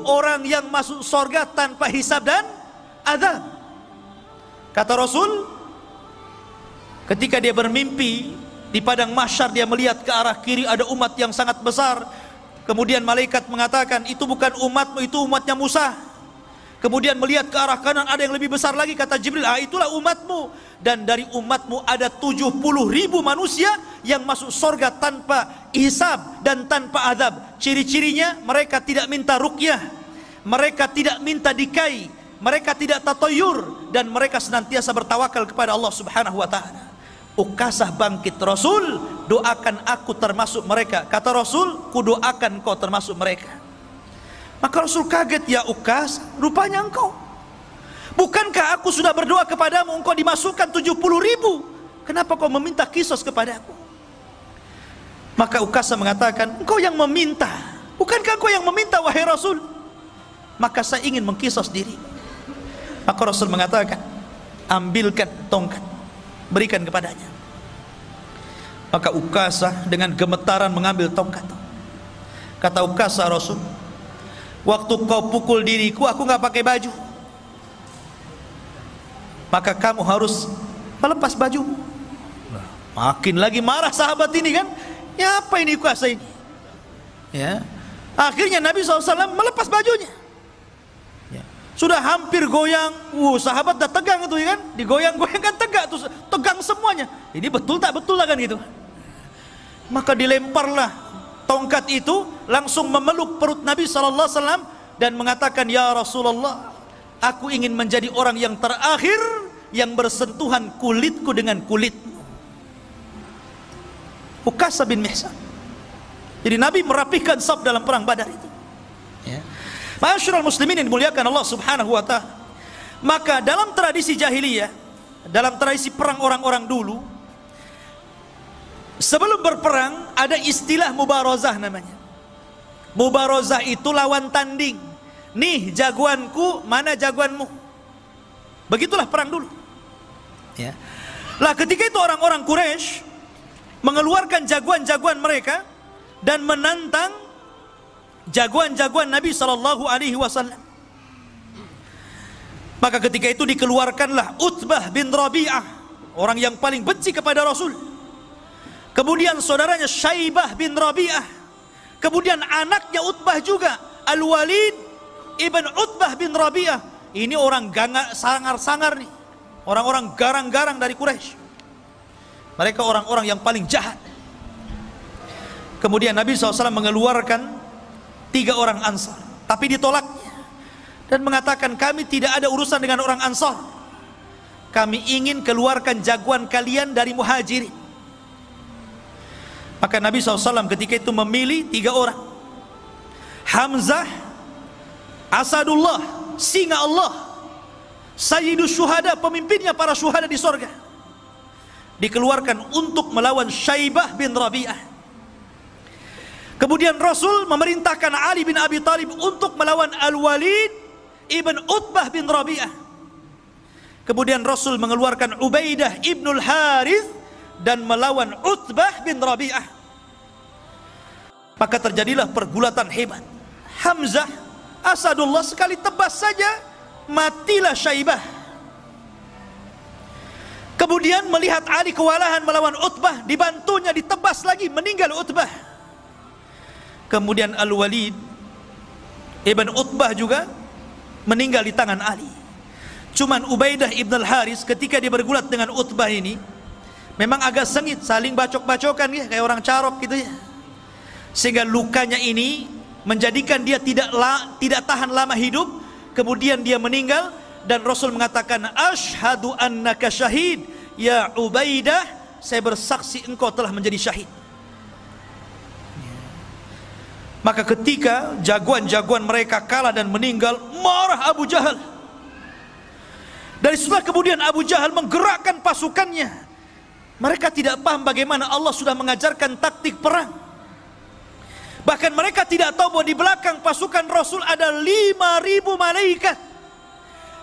orang yang masuk surga tanpa hisab dan azab. Kata Rasul, ketika dia bermimpi di padang mahsyar, dia melihat ke arah kiri ada umat yang sangat besar, Kemudian malaikat mengatakan, itu bukan umatmu, itu umatnya Musa. Kemudian melihat ke arah kanan, ada yang lebih besar lagi, kata Jibril, itulah umatmu. Dan dari umatmu ada 70.000 manusia yang masuk surga tanpa hisab dan tanpa azab. Ciri-cirinya, mereka tidak minta ruqyah, mereka tidak minta dikai, mereka tidak tatoyur, dan mereka senantiasa bertawakal kepada Allah subhanahu wa ta'ala. Ukasah bangkit, Rasul, doakan aku termasuk mereka. Kata Rasul, ku doakan kau termasuk mereka. Maka Rasul kaget, ya Ukasah, rupanya engkau. Bukankah aku sudah berdoa kepadamu, engkau dimasukkan 70.000? Kenapa kau meminta kisos kepadaku? Maka Ukasah mengatakan, engkau yang meminta. Bukankah engkau yang meminta, wahai Rasul? Maka saya ingin mengkisos diri. Maka Rasul mengatakan, ambilkan tongkat, berikan kepadanya. Maka Ukasah dengan gemetaran mengambil tongkat. Kata Ukasah, Rasul, waktu kau pukul diriku, aku nggak pakai baju, maka kamu harus melepas bajumu. Makin lagi marah sahabat ini kan, ya apa ini Ukasah ini? Ya, akhirnya Nabi SAW melepas bajunya. Ya. Sudah hampir goyang, sahabat dah tegang itu ya kan, digoyang-goyang kan tegak tuh, tegang semuanya. Ini betul tak betul lah kan gitu. Maka dilemparlah tongkat itu, langsung memeluk perut Nabi SAW dan mengatakan, ya Rasulullah, aku ingin menjadi orang yang terakhir yang bersentuhan kulitku dengan kulitmu. Ukasah bin Mihsan. Jadi Nabi merapihkan saf dalam perang Badar itu. Ya. Ma'asyiral muslimin yang dimuliakan Allah subhanahu wa ta'ala. Maka dalam tradisi jahiliyah, dalam tradisi perang orang-orang dulu, sebelum berperang ada istilah mubarazah namanya. Mubarazah itu lawan tanding. Nih jagoanku, mana jagoanmu. Begitulah perang dulu. Ya. Lah ketika itu orang-orang Quraisy mengeluarkan jagoan-jagoan mereka dan menantang jagoan-jagoan Nabi SAW. Maka ketika itu dikeluarkanlah Utbah bin Rabi'ah, orang yang paling benci kepada Rasul. Kemudian saudaranya Syaibah bin Rabi'ah. Kemudian anaknya Utbah juga, Al-Walid ibn Utbah bin Rabi'ah. Ini orang sangar-sangar nih, orang-orang garang-garang dari Quraisy. Mereka orang-orang yang paling jahat. Kemudian Nabi SAW mengeluarkan 3 orang Ansar, tapi ditolaknya dan mengatakan, kami tidak ada urusan dengan orang Ansar, kami ingin keluarkan jagoan kalian dari Muhajirin. Maka Nabi SAW ketika itu memilih 3 orang, Hamzah, Asadullah, singa Allah, Sayyidus Syuhada, pemimpinnya para syuhada di sorga, dikeluarkan untuk melawan Syaibah bin Rabi'ah. Kemudian Rasul memerintahkan Ali bin Abi Thalib untuk melawan Al-Walid ibn Utbah bin Rabi'ah. Kemudian Rasul mengeluarkan Ubaidah ibnul Harith dan melawan Utbah bin Rabi'ah. Maka terjadilah pergulatan hebat. Hamzah, Asadullah, sekali tebas saja matilah Syaibah. Kemudian melihat Ali kewalahan melawan Utbah, dibantunya ditebas lagi, meninggal Utbah. Kemudian Al-Walid ibn Utbah juga meninggal di tangan Ali. Cuman Ubaidah ibn al-Haris ketika dia bergulat dengan Utbah ini memang agak sengit, saling bacok-bacokan ya, kayak orang carok gitu ya. Sehingga lukanya ini menjadikan dia tidak tahan lama hidup. Kemudian dia meninggal dan Rasul mengatakan, asyhadu annaka syahid ya Ubaidah, saya bersaksi engkau telah menjadi syahid. Maka ketika jagoan-jagoan mereka kalah dan meninggal, marah Abu Jahal. Dari setelah kemudian Abu Jahal menggerakkan pasukannya. Mereka tidak paham bagaimana Allah sudah mengajarkan taktik perang. Bahkan mereka tidak tahu bahwa di belakang pasukan Rasul ada 5.000 malaikat,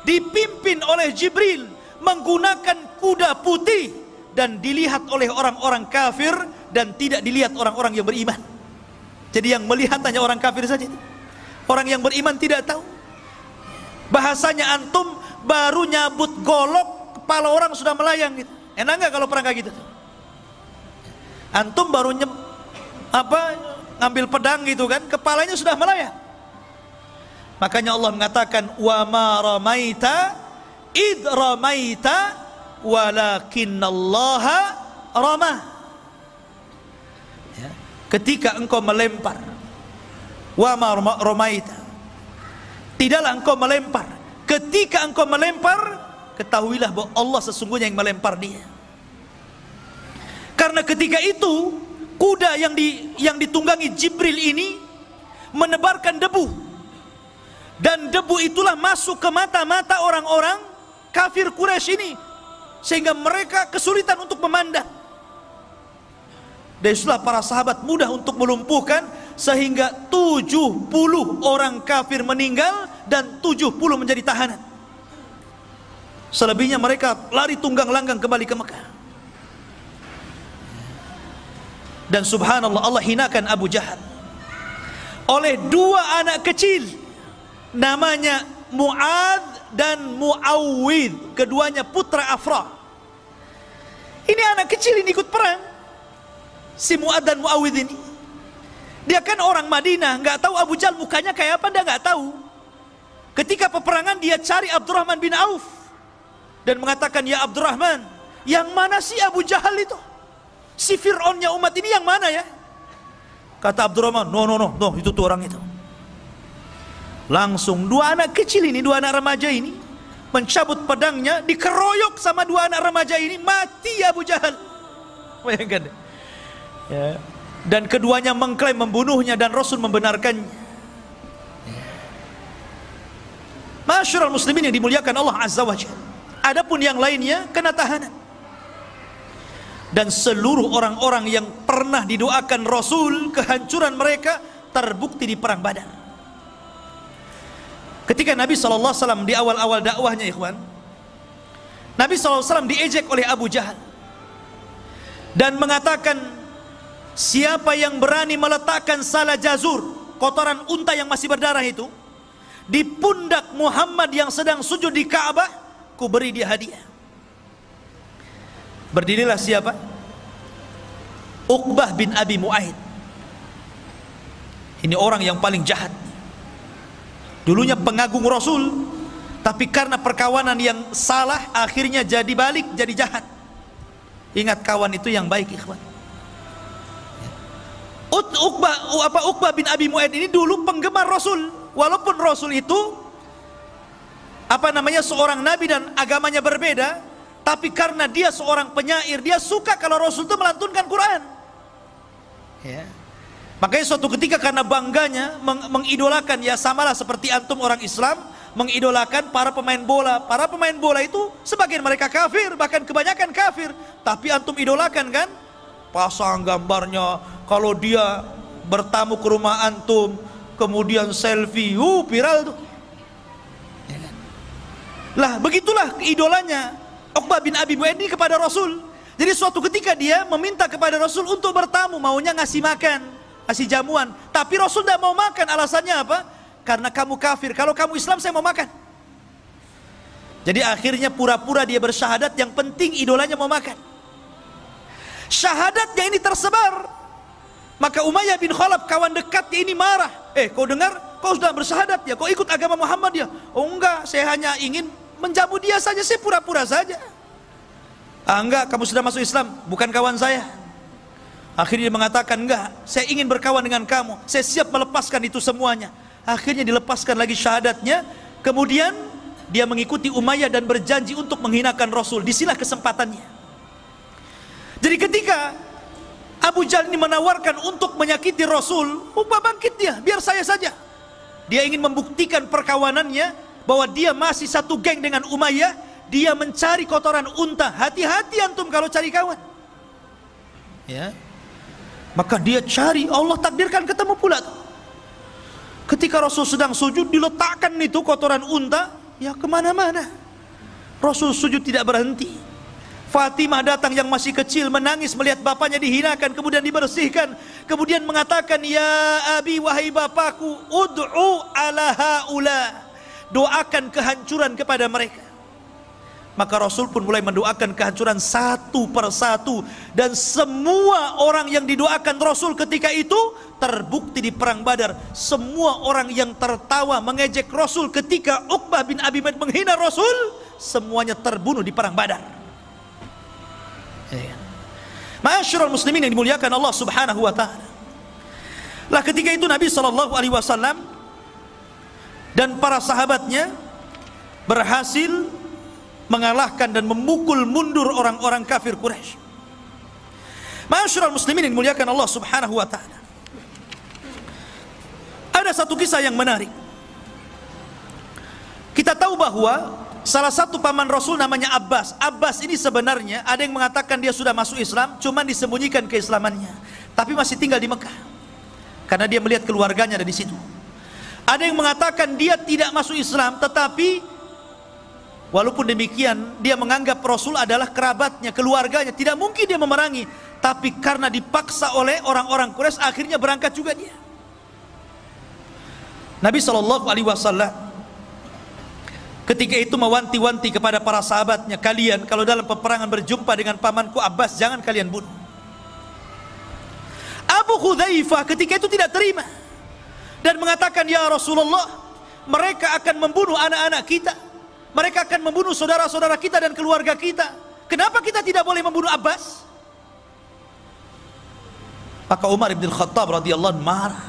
dipimpin oleh Jibril, menggunakan kuda putih, dan dilihat oleh orang-orang kafir dan tidak dilihat orang-orang yang beriman. Jadi yang melihat hanya orang kafir saja. Orang yang beriman tidak tahu. Bahasanya antum baru nyabut golok, kepala orang sudah melayang gitu. Enak nggak kalau perang kayak gitu? Antum baru ngambil pedang gitu kan, kepalanya sudah melayang. Makanya Allah mengatakan, wa ma ramaita id ramaita walakinnallaha rama. Ya. Ketika engkau melempar, wa ma ramaita, tidaklah engkau melempar. Ketika engkau melempar, ketahuilah bahwa Allah sesungguhnya yang melempar dia. Karena ketika itu kuda yang ditunggangi Jibril ini menebarkan debu, dan debu itulah masuk ke mata-mata orang-orang kafir Quraisy ini, sehingga mereka kesulitan untuk memandang. Dan itulah para sahabat mudah untuk melumpuhkan, sehingga 70 orang kafir meninggal dan 70 menjadi tahanan. Selebihnya mereka lari tunggang langgang kembali ke Mekah. Dan subhanallah, Allah hinakan Abu Jahal oleh dua anak kecil, namanya Mu'adz dan Mu'awwidh, keduanya putra Afra. Ini anak kecil ini ikut perang, si Mu'adz dan Mu'awwidh ini. Dia kan orang Madinah, nggak tahu Abu Jahal mukanya kayak apa, dia nggak tahu. Ketika peperangan dia cari Abdurrahman bin Auf dan mengatakan, ya Abdurrahman, yang mana sih Abu Jahal itu? Si Fir'aunnya umat ini yang mana ya? Kata Abdurrahman, no, itu tuh orang itu. Langsung dua anak kecil ini, dua anak remaja ini mencabut pedangnya, dikeroyok sama dua anak remaja ini, mati Abu Jahal. Bayangkan ya. Dan keduanya mengklaim membunuhnya dan Rasul membenarkannya. Masyarul muslimin yang dimuliakan Allah Azza wa Jalla. Adapun yang lainnya kena tahanan. Dan seluruh orang-orang yang pernah didoakan Rasul kehancuran mereka terbukti di perang Badar. Ketika Nabi SAW di awal-awal dakwahnya, ikhwan, Nabi SAW diejek oleh Abu Jahal dan mengatakan, siapa yang berani meletakkan salah jazur, kotoran unta yang masih berdarah itu, di pundak Muhammad yang sedang sujud di Ka'bah, ku beri dia hadiah. Berdirilah siapa? Uqbah bin Abi Mu'aid. Ini orang yang paling jahat. Dulunya pengagung Rasul, tapi karena perkawanan yang salah, akhirnya jadi balik, jadi jahat. Ingat, kawan itu yang baik, ikhwan. Uqbah bin Abi Mu'aid ini dulu penggemar Rasul. Walaupun Rasul itu seorang nabi dan agamanya berbeda, tapi karena dia seorang penyair, dia suka kalau Rasul itu melantunkan Quran. Ya. Makanya suatu ketika karena bangganya mengidolakan, ya samalah seperti antum orang Islam mengidolakan para pemain bola. Para pemain bola itu sebagian mereka kafir, bahkan kebanyakan kafir, tapi antum idolakan kan? Pasang gambarnya, kalau dia bertamu ke rumah antum, kemudian selfie, viral tuh. Ya kan? Lah begitulah idolanya Uqbah bin Abi Mu'aid ini kepada Rasul. Jadi suatu ketika dia meminta kepada Rasul untuk bertamu, maunya ngasih makan, ngasih jamuan, tapi Rasul tidak mau makan. Alasannya apa? Karena kamu kafir, kalau kamu Islam saya mau makan. Jadi akhirnya pura-pura dia bersyahadat, yang penting idolanya mau makan. Syahadatnya ini tersebar, maka Umayyah bin Khalaf, kawan dekatnya ini marah. Kau dengar, kau sudah bersyahadat ya, kau ikut agama Muhammad ya? Oh enggak, saya hanya ingin menjamu dia saja, saya pura-pura saja. Enggak, kamu sudah masuk Islam, bukan kawan saya. Akhirnya dia mengatakan, enggak, saya ingin berkawan dengan kamu, saya siap melepaskan itu semuanya. Akhirnya dilepaskan lagi syahadatnya. Kemudian dia mengikuti Umayyah dan berjanji untuk menghinakan Rasul. Disinilah kesempatannya. Jadi ketika Abu Jahal ini menawarkan untuk menyakiti Rasul, bangkit dia, biar saya saja. Dia ingin membuktikan perkawanannya, bahwa dia masih satu geng dengan Umayyah. Dia mencari kotoran unta. Hati-hati antum kalau cari kawan. Ya. Maka dia cari, Allah takdirkan ketemu pula tuh. Ketika Rasul sedang sujud, diletakkan itu kotoran unta, ya kemana-mana. Rasul sujud tidak berhenti. Fatimah datang yang masih kecil, menangis melihat bapaknya dihinakan, kemudian dibersihkan, kemudian mengatakan, ya abi, wahai bapakku, ud'u ala haula, doakan kehancuran kepada mereka. Maka Rasul pun mulai mendoakan kehancuran satu persatu, dan semua orang yang didoakan Rasul ketika itu terbukti di perang Badar. Semua orang yang tertawa mengejek Rasul ketika Uqbah bin Abi Mu'ayth menghina Rasul, semuanya terbunuh di perang Badar. Ma'asyiral muslimin yang dimuliakan Allah Subhanahu wa taala. Lah ketika itu Nabi SAW dan para sahabatnya berhasil mengalahkan dan memukul mundur orang-orang kafir Quraisy. Ma'asyiral muslimin yang dimuliakan Allah Subhanahu wa taala. Ada satu kisah yang menarik. Kita tahu bahwa salah satu paman Rasul namanya Abbas. Abbas ini sebenarnya ada yang mengatakan dia sudah masuk Islam, cuman disembunyikan keislamannya, tapi masih tinggal di Mekah karena dia melihat keluarganya ada di situ. Ada yang mengatakan dia tidak masuk Islam, tetapi walaupun demikian dia menganggap Rasul adalah kerabatnya, keluarganya, tidak mungkin dia memerangi. Tapi karena dipaksa oleh orang-orang Quraisy, akhirnya berangkat juga dia. Nabi SAW ketika itu mewanti-wanti kepada para sahabatnya, kalian kalau dalam peperangan berjumpa dengan pamanku Abbas, jangan kalian bunuh. Abu Hudzaifah ketika itu tidak terima dan mengatakan, ya Rasulullah, mereka akan membunuh anak-anak kita, mereka akan membunuh saudara-saudara kita dan keluarga kita. Kenapa kita tidak boleh membunuh Abbas? Maka Umar bin Khattab radhiyallahu anhu marah,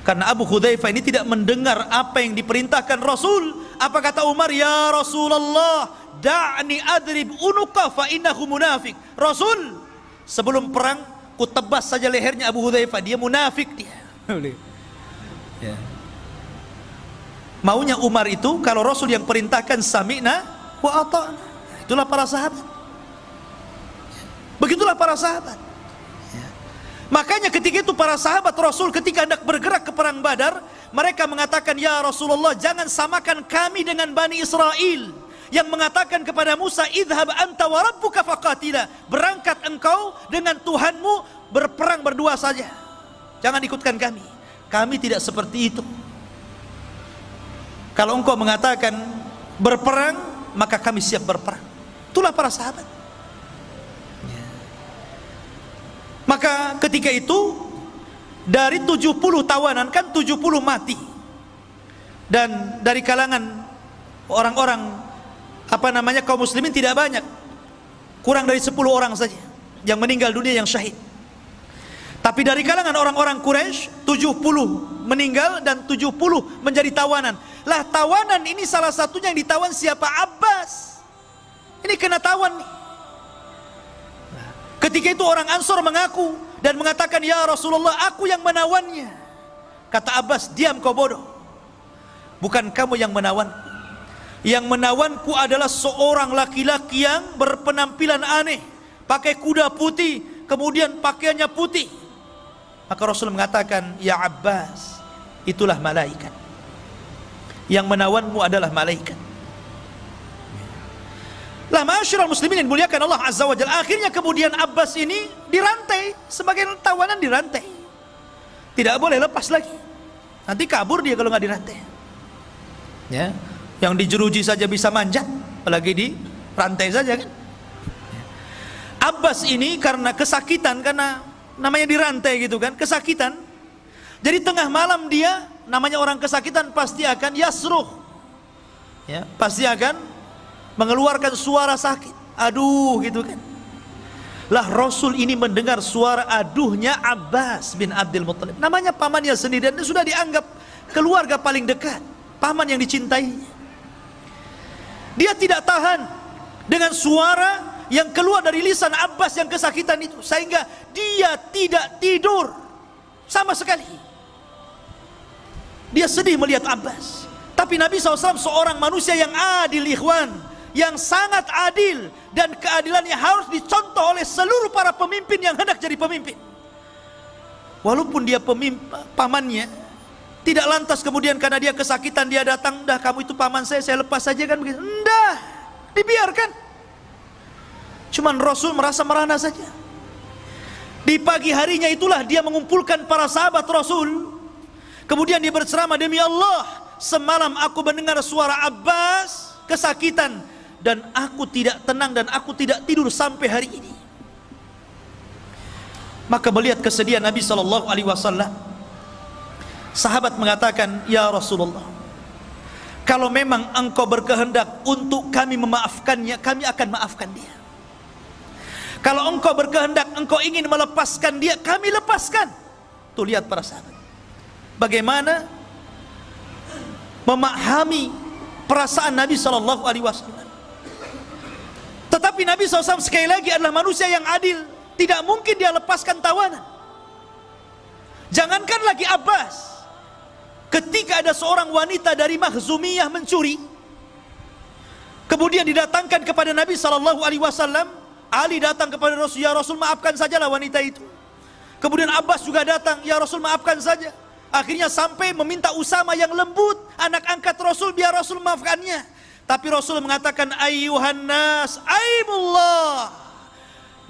karena Abu Hudzaifah ini tidak mendengar apa yang diperintahkan Rasul. Apa kata Umar? Ya Rasulullah, da'ni adrib unuqa fa innahu munafik. Rasul, sebelum perang ku tebas saja lehernya Abu Hudzaifah, dia munafik dia. Ya. Maunya Umar itu kalau Rasul yang perintahkan sami'na wa ata'na. Itulah para sahabat. Begitulah para sahabat. Ya. Makanya ketika itu para sahabat Rasul ketika hendak bergerak ke perang Badar, mereka mengatakan, ya Rasulullah, jangan samakan kami dengan Bani Israel yang mengatakan kepada Musa, idhab anta wa rabbuka faqatila, berangkat engkau dengan Tuhanmu, berperang berdua saja, jangan ikutkan kami. Kami tidak seperti itu. Kalau engkau mengatakan berperang, maka kami siap berperang. Itulah para sahabat. Maka ketika itu dari 70 tawanan, kan 70 mati, dan dari kalangan orang-orang kaum muslimin tidak banyak, kurang dari 10 orang saja yang meninggal dunia, yang syahid. Tapi dari kalangan orang-orang Quraisy 70 meninggal dan 70 menjadi tawanan. Lah tawanan ini salah satunya yang ditawan siapa? Abbas. Ini kena tawan nih. Ketika itu orang Ansor mengaku dan mengatakan, ya Rasulullah, aku yang menawannya. Kata Abbas, diam kau bodoh, bukan kamu yang menawan. Yang menawanku adalah seorang laki-laki yang berpenampilan aneh, pakai kuda putih, kemudian pakaiannya putih. Maka Rasul mengatakan, ya Abbas, itulah malaikat. Yang menawanmu adalah malaikat. Lah ma'asyiral muslimin yang dimuliakan Allah Azza wa Jalla, akhirnya kemudian Abbas ini dirantai, sebagai tawanan dirantai, tidak boleh lepas lagi, nanti kabur dia kalau nggak dirantai. Ya, yang dijeruji saja bisa manjat, apalagi di rantai saja kan. Abbas ini karena kesakitan, karena namanya dirantai gitu kan, kesakitan. Jadi tengah malam dia, namanya orang kesakitan pasti akan yasruh, ya, pasti akan mengeluarkan suara sakit, aduh gitu kan. Lah Rasul ini mendengar suara aduhnya Abbas bin Abdul Muttalib, namanya pamannya sendiri, dan sudah dianggap keluarga paling dekat, paman yang dicintainya. Dia tidak tahan dengan suara yang keluar dari lisan Abbas yang kesakitan itu, sehingga dia tidak tidur sama sekali. Dia sedih melihat Abbas. Tapi Nabi SAW seorang manusia yang adil, ikhwan, yang sangat adil, dan keadilannya harus dicontoh oleh seluruh para pemimpin yang hendak jadi pemimpin. Walaupun dia pamannya, tidak lantas kemudian karena dia kesakitan dia datang, dah kamu itu paman saya lepas saja kan begitu. Enggak, dibiarkan. Cuman Rasul merasa merana saja. Di pagi harinya itulah dia mengumpulkan para sahabat Rasul. Kemudian dia berceramah, demi Allah, semalam aku mendengar suara Abbas kesakitan, dan aku tidak tenang dan aku tidak tidur sampai hari ini. Maka melihat kesedihan Nabi SAW, sahabat mengatakan, ya Rasulullah, kalau memang engkau berkehendak untuk kami memaafkannya, kami akan maafkan dia. Kalau engkau berkehendak, engkau ingin melepaskan dia, kami lepaskan. Tuh lihat para sahabat, bagaimana memahami perasaan Nabi SAW. Tetapi Nabi SAW sekali lagi adalah manusia yang adil, tidak mungkin dia lepaskan tawanan. Jangankan lagi Abbas, ketika ada seorang wanita dari Makhzumiyah mencuri, kemudian didatangkan kepada Nabi SAW, Ali datang kepada Rasul, ya Rasul maafkan sajalah wanita itu. Kemudian Abbas juga datang, ya Rasul maafkan saja. Akhirnya sampai meminta Usama yang lembut, anak angkat Rasul, biar Rasul maafkannya. Tapi Rasul mengatakan, ayyuhan nas, aimullah,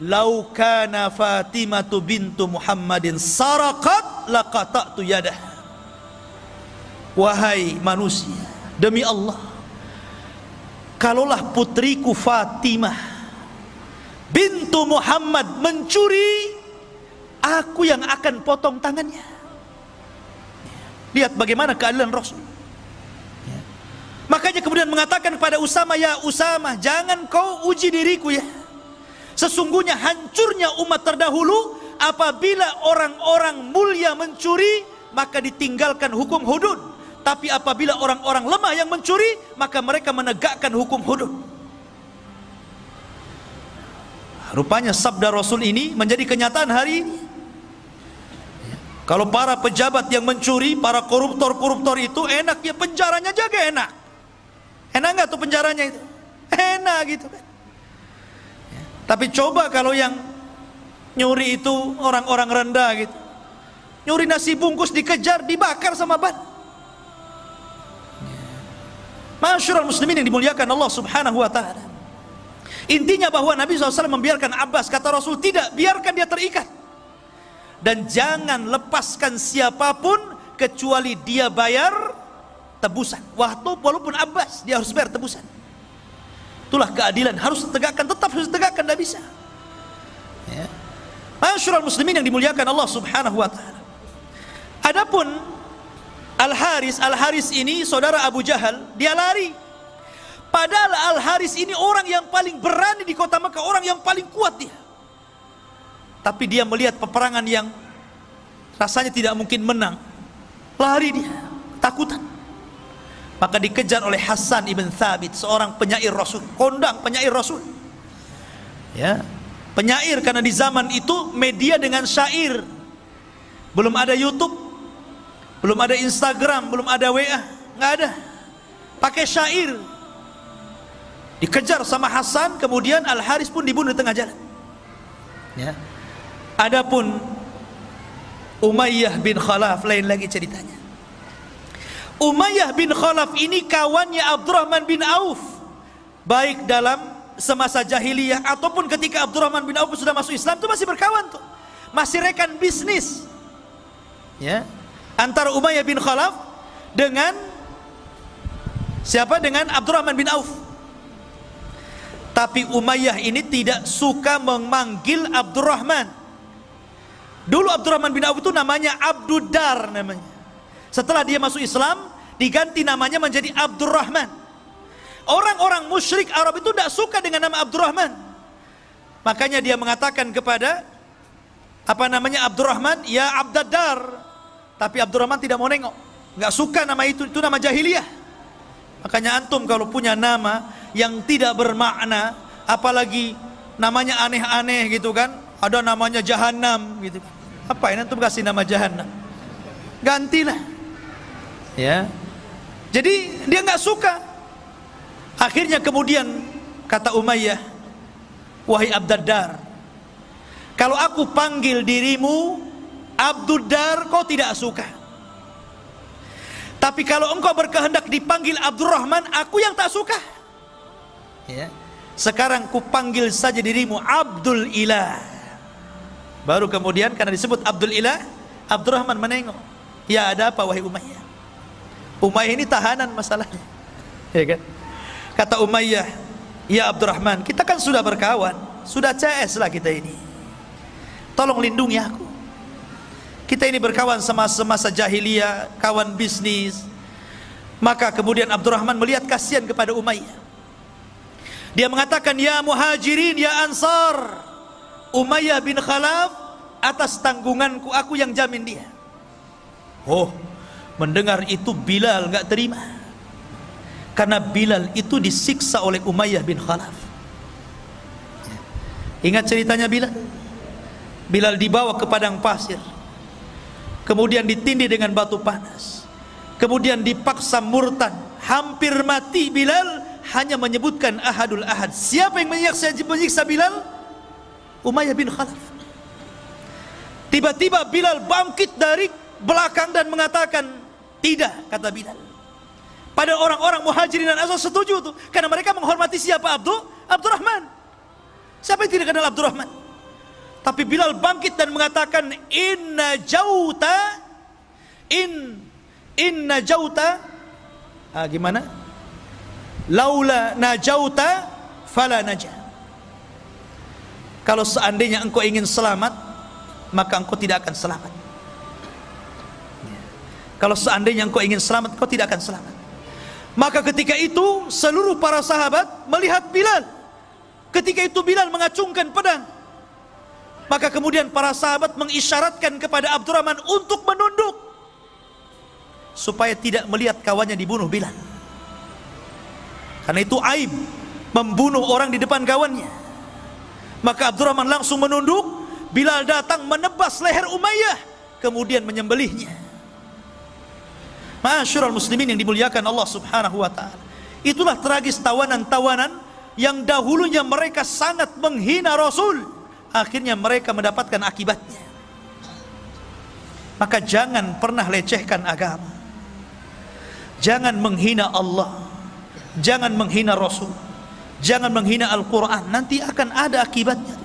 lau kana Fatimatu bintu Muhammadin saraqat laqata'tu yadah. Wahai manusia, demi Allah, kalaulah putriku Fatimah bintu Muhammad mencuri, aku yang akan potong tangannya. Lihat bagaimana keadilan Rasul. Makanya kemudian mengatakan kepada Usama, ya Usama, jangan kau uji diriku ya. Sesungguhnya hancurnya umat terdahulu apabila orang-orang mulia mencuri, maka ditinggalkan hukum hudud. Tapi apabila orang-orang lemah yang mencuri, maka mereka menegakkan hukum hudud. Rupanya sabda Rasul ini menjadi kenyataan hari ini. Kalau para pejabat yang mencuri, para koruptor-koruptor itu enaknya penjaranya jaga enak. Enak nggak tuh penjaranya itu? Enak gitu kan. Tapi coba kalau yang nyuri itu orang-orang rendah gitu, nyuri nasi bungkus dikejar, dibakar sama ban. Masyarul muslimin yang dimuliakan Allah Subhanahu wa ta'ala. Intinya bahwa Nabi SAW membiarkan Abbas, kata Rasul, tidak, biarkan dia terikat. Dan jangan lepaskan siapapun kecuali dia bayar tebusan. Walaupun Abbas, dia harus bayar tebusan. Itulah keadilan, harus ditegakkan, tetap harus ditegakkan, tidak bisa. Ya. Masyarul muslimin yang dimuliakan Allah Subhanahu wa ta'ala. Adapun Al-Haris ini saudara Abu Jahal, dia lari. Padahal Al-Haris ini orang yang paling berani di kota Mekah, orang yang paling kuat dia. Tapi dia melihat peperangan yang rasanya tidak mungkin menang, lari dia, takutan. Maka dikejar oleh Hasan ibn Thabit, seorang penyair Rasul, kondang penyair Rasul. Ya, penyair karena di zaman itu media dengan syair. Belum ada YouTube, belum ada Instagram, belum ada WA, nggak ada. Pakai syair. Dikejar sama Hasan, kemudian Al-Haris pun dibunuh di tengah jalan. Ya. Adapun Umayyah bin Khalaf lain lagi ceritanya. Umayyah bin Khalaf ini kawannya Abdurrahman bin Auf, baik dalam semasa jahiliyah ataupun ketika Abdurrahman bin Auf sudah masuk Islam, itu masih berkawan tuh, masih rekan bisnis. Ya, antara Umayyah bin Khalaf dengan siapa? Dengan Abdurrahman bin Auf. Tapi Umayyah ini tidak suka memanggil Abdurrahman. Dulu Abdurrahman bin Auf itu namanya Abduddar namanya. Setelah dia masuk Islam, diganti namanya menjadi Abdurrahman. Orang-orang musyrik Arab itu tidak suka dengan nama Abdurrahman. Makanya dia mengatakan kepada Abdurrahman, ya Abdaddar. Tapi Abdurrahman tidak mau nengok, nggak suka nama itu nama jahiliyah. Makanya antum kalau punya nama yang tidak bermakna, apalagi namanya aneh-aneh gitu kan, ada namanya Jahannam gitu, apa ini antum kasih nama Jahannam? Gantilah. Ya, jadi dia nggak suka. Akhirnya kemudian kata Umayyah, wahai Abdaddar, kalau aku panggil dirimu Abduddar, kau tidak suka. Tapi kalau engkau berkehendak dipanggil Abdurrahman, aku yang tak suka. Ya. Sekarang ku panggil saja dirimu Abdul Ilah. Baru kemudian karena disebut Abdul Ilah, Abdurrahman menengok. Ya, ada apa wahai Umayyah? Umayyah ini tahanan masalahnya. Ya kan? Kata Umayyah, Ya Abdurrahman, kita kan sudah berkawan, sudah CS lah kita ini, tolong lindungi aku. Kita ini berkawan semasa jahiliyah, kawan bisnis. Maka kemudian Abdurrahman melihat kasihan kepada Umayyah. Dia mengatakan, ya Muhajirin, ya Ansar, Umayyah bin Khalaf atas tanggunganku, aku yang jamin dia. Oh, mendengar itu Bilal gak terima, karena Bilal itu disiksa oleh Umayyah bin Khalaf. Ingat ceritanya Bilal? Bilal dibawa ke padang pasir, kemudian ditindih dengan batu panas, kemudian dipaksa murtad, hampir mati. Bilal hanya menyebutkan ahadul ahad. Siapa yang menyiksa Bilal? Umayyah bin Khalaf. Tiba-tiba Bilal bangkit dari belakang dan mengatakan, tidak, kata Bilal. Pada orang-orang Muhajirin dan Ansar setuju tuh, karena mereka menghormati siapa? Abdurrahman. Siapa yang tidak kenal Abdurrahman? Tapi Bilal bangkit dan mengatakan, inna jauta gimana? Laula najauta fala najah. Kalau seandainya engkau ingin selamat, maka engkau tidak akan selamat. Kalau seandainya engkau ingin selamat, engkau tidak akan selamat. Maka ketika itu seluruh para sahabat melihat Bilal. Ketika itu Bilal mengacungkan pedang. Maka kemudian para sahabat mengisyaratkan kepada Abdurrahman untuk menunduk, supaya tidak melihat kawannya dibunuh Bilal. Karena itu aib membunuh orang di depan kawannya. Maka Abdurrahman langsung menunduk. Bilal datang menebas leher Umayyah, kemudian menyembelihnya. Ma'asyiral muslimin yang dimuliakan Allah subhanahu wa ta'ala, itulah tragis tawanan-tawanan yang dahulunya mereka sangat menghina Rasul, akhirnya mereka mendapatkan akibatnya. Maka jangan pernah lecehkan agama, jangan menghina Allah, jangan menghina Rasul, jangan menghina Al-Quran, nanti akan ada akibatnya.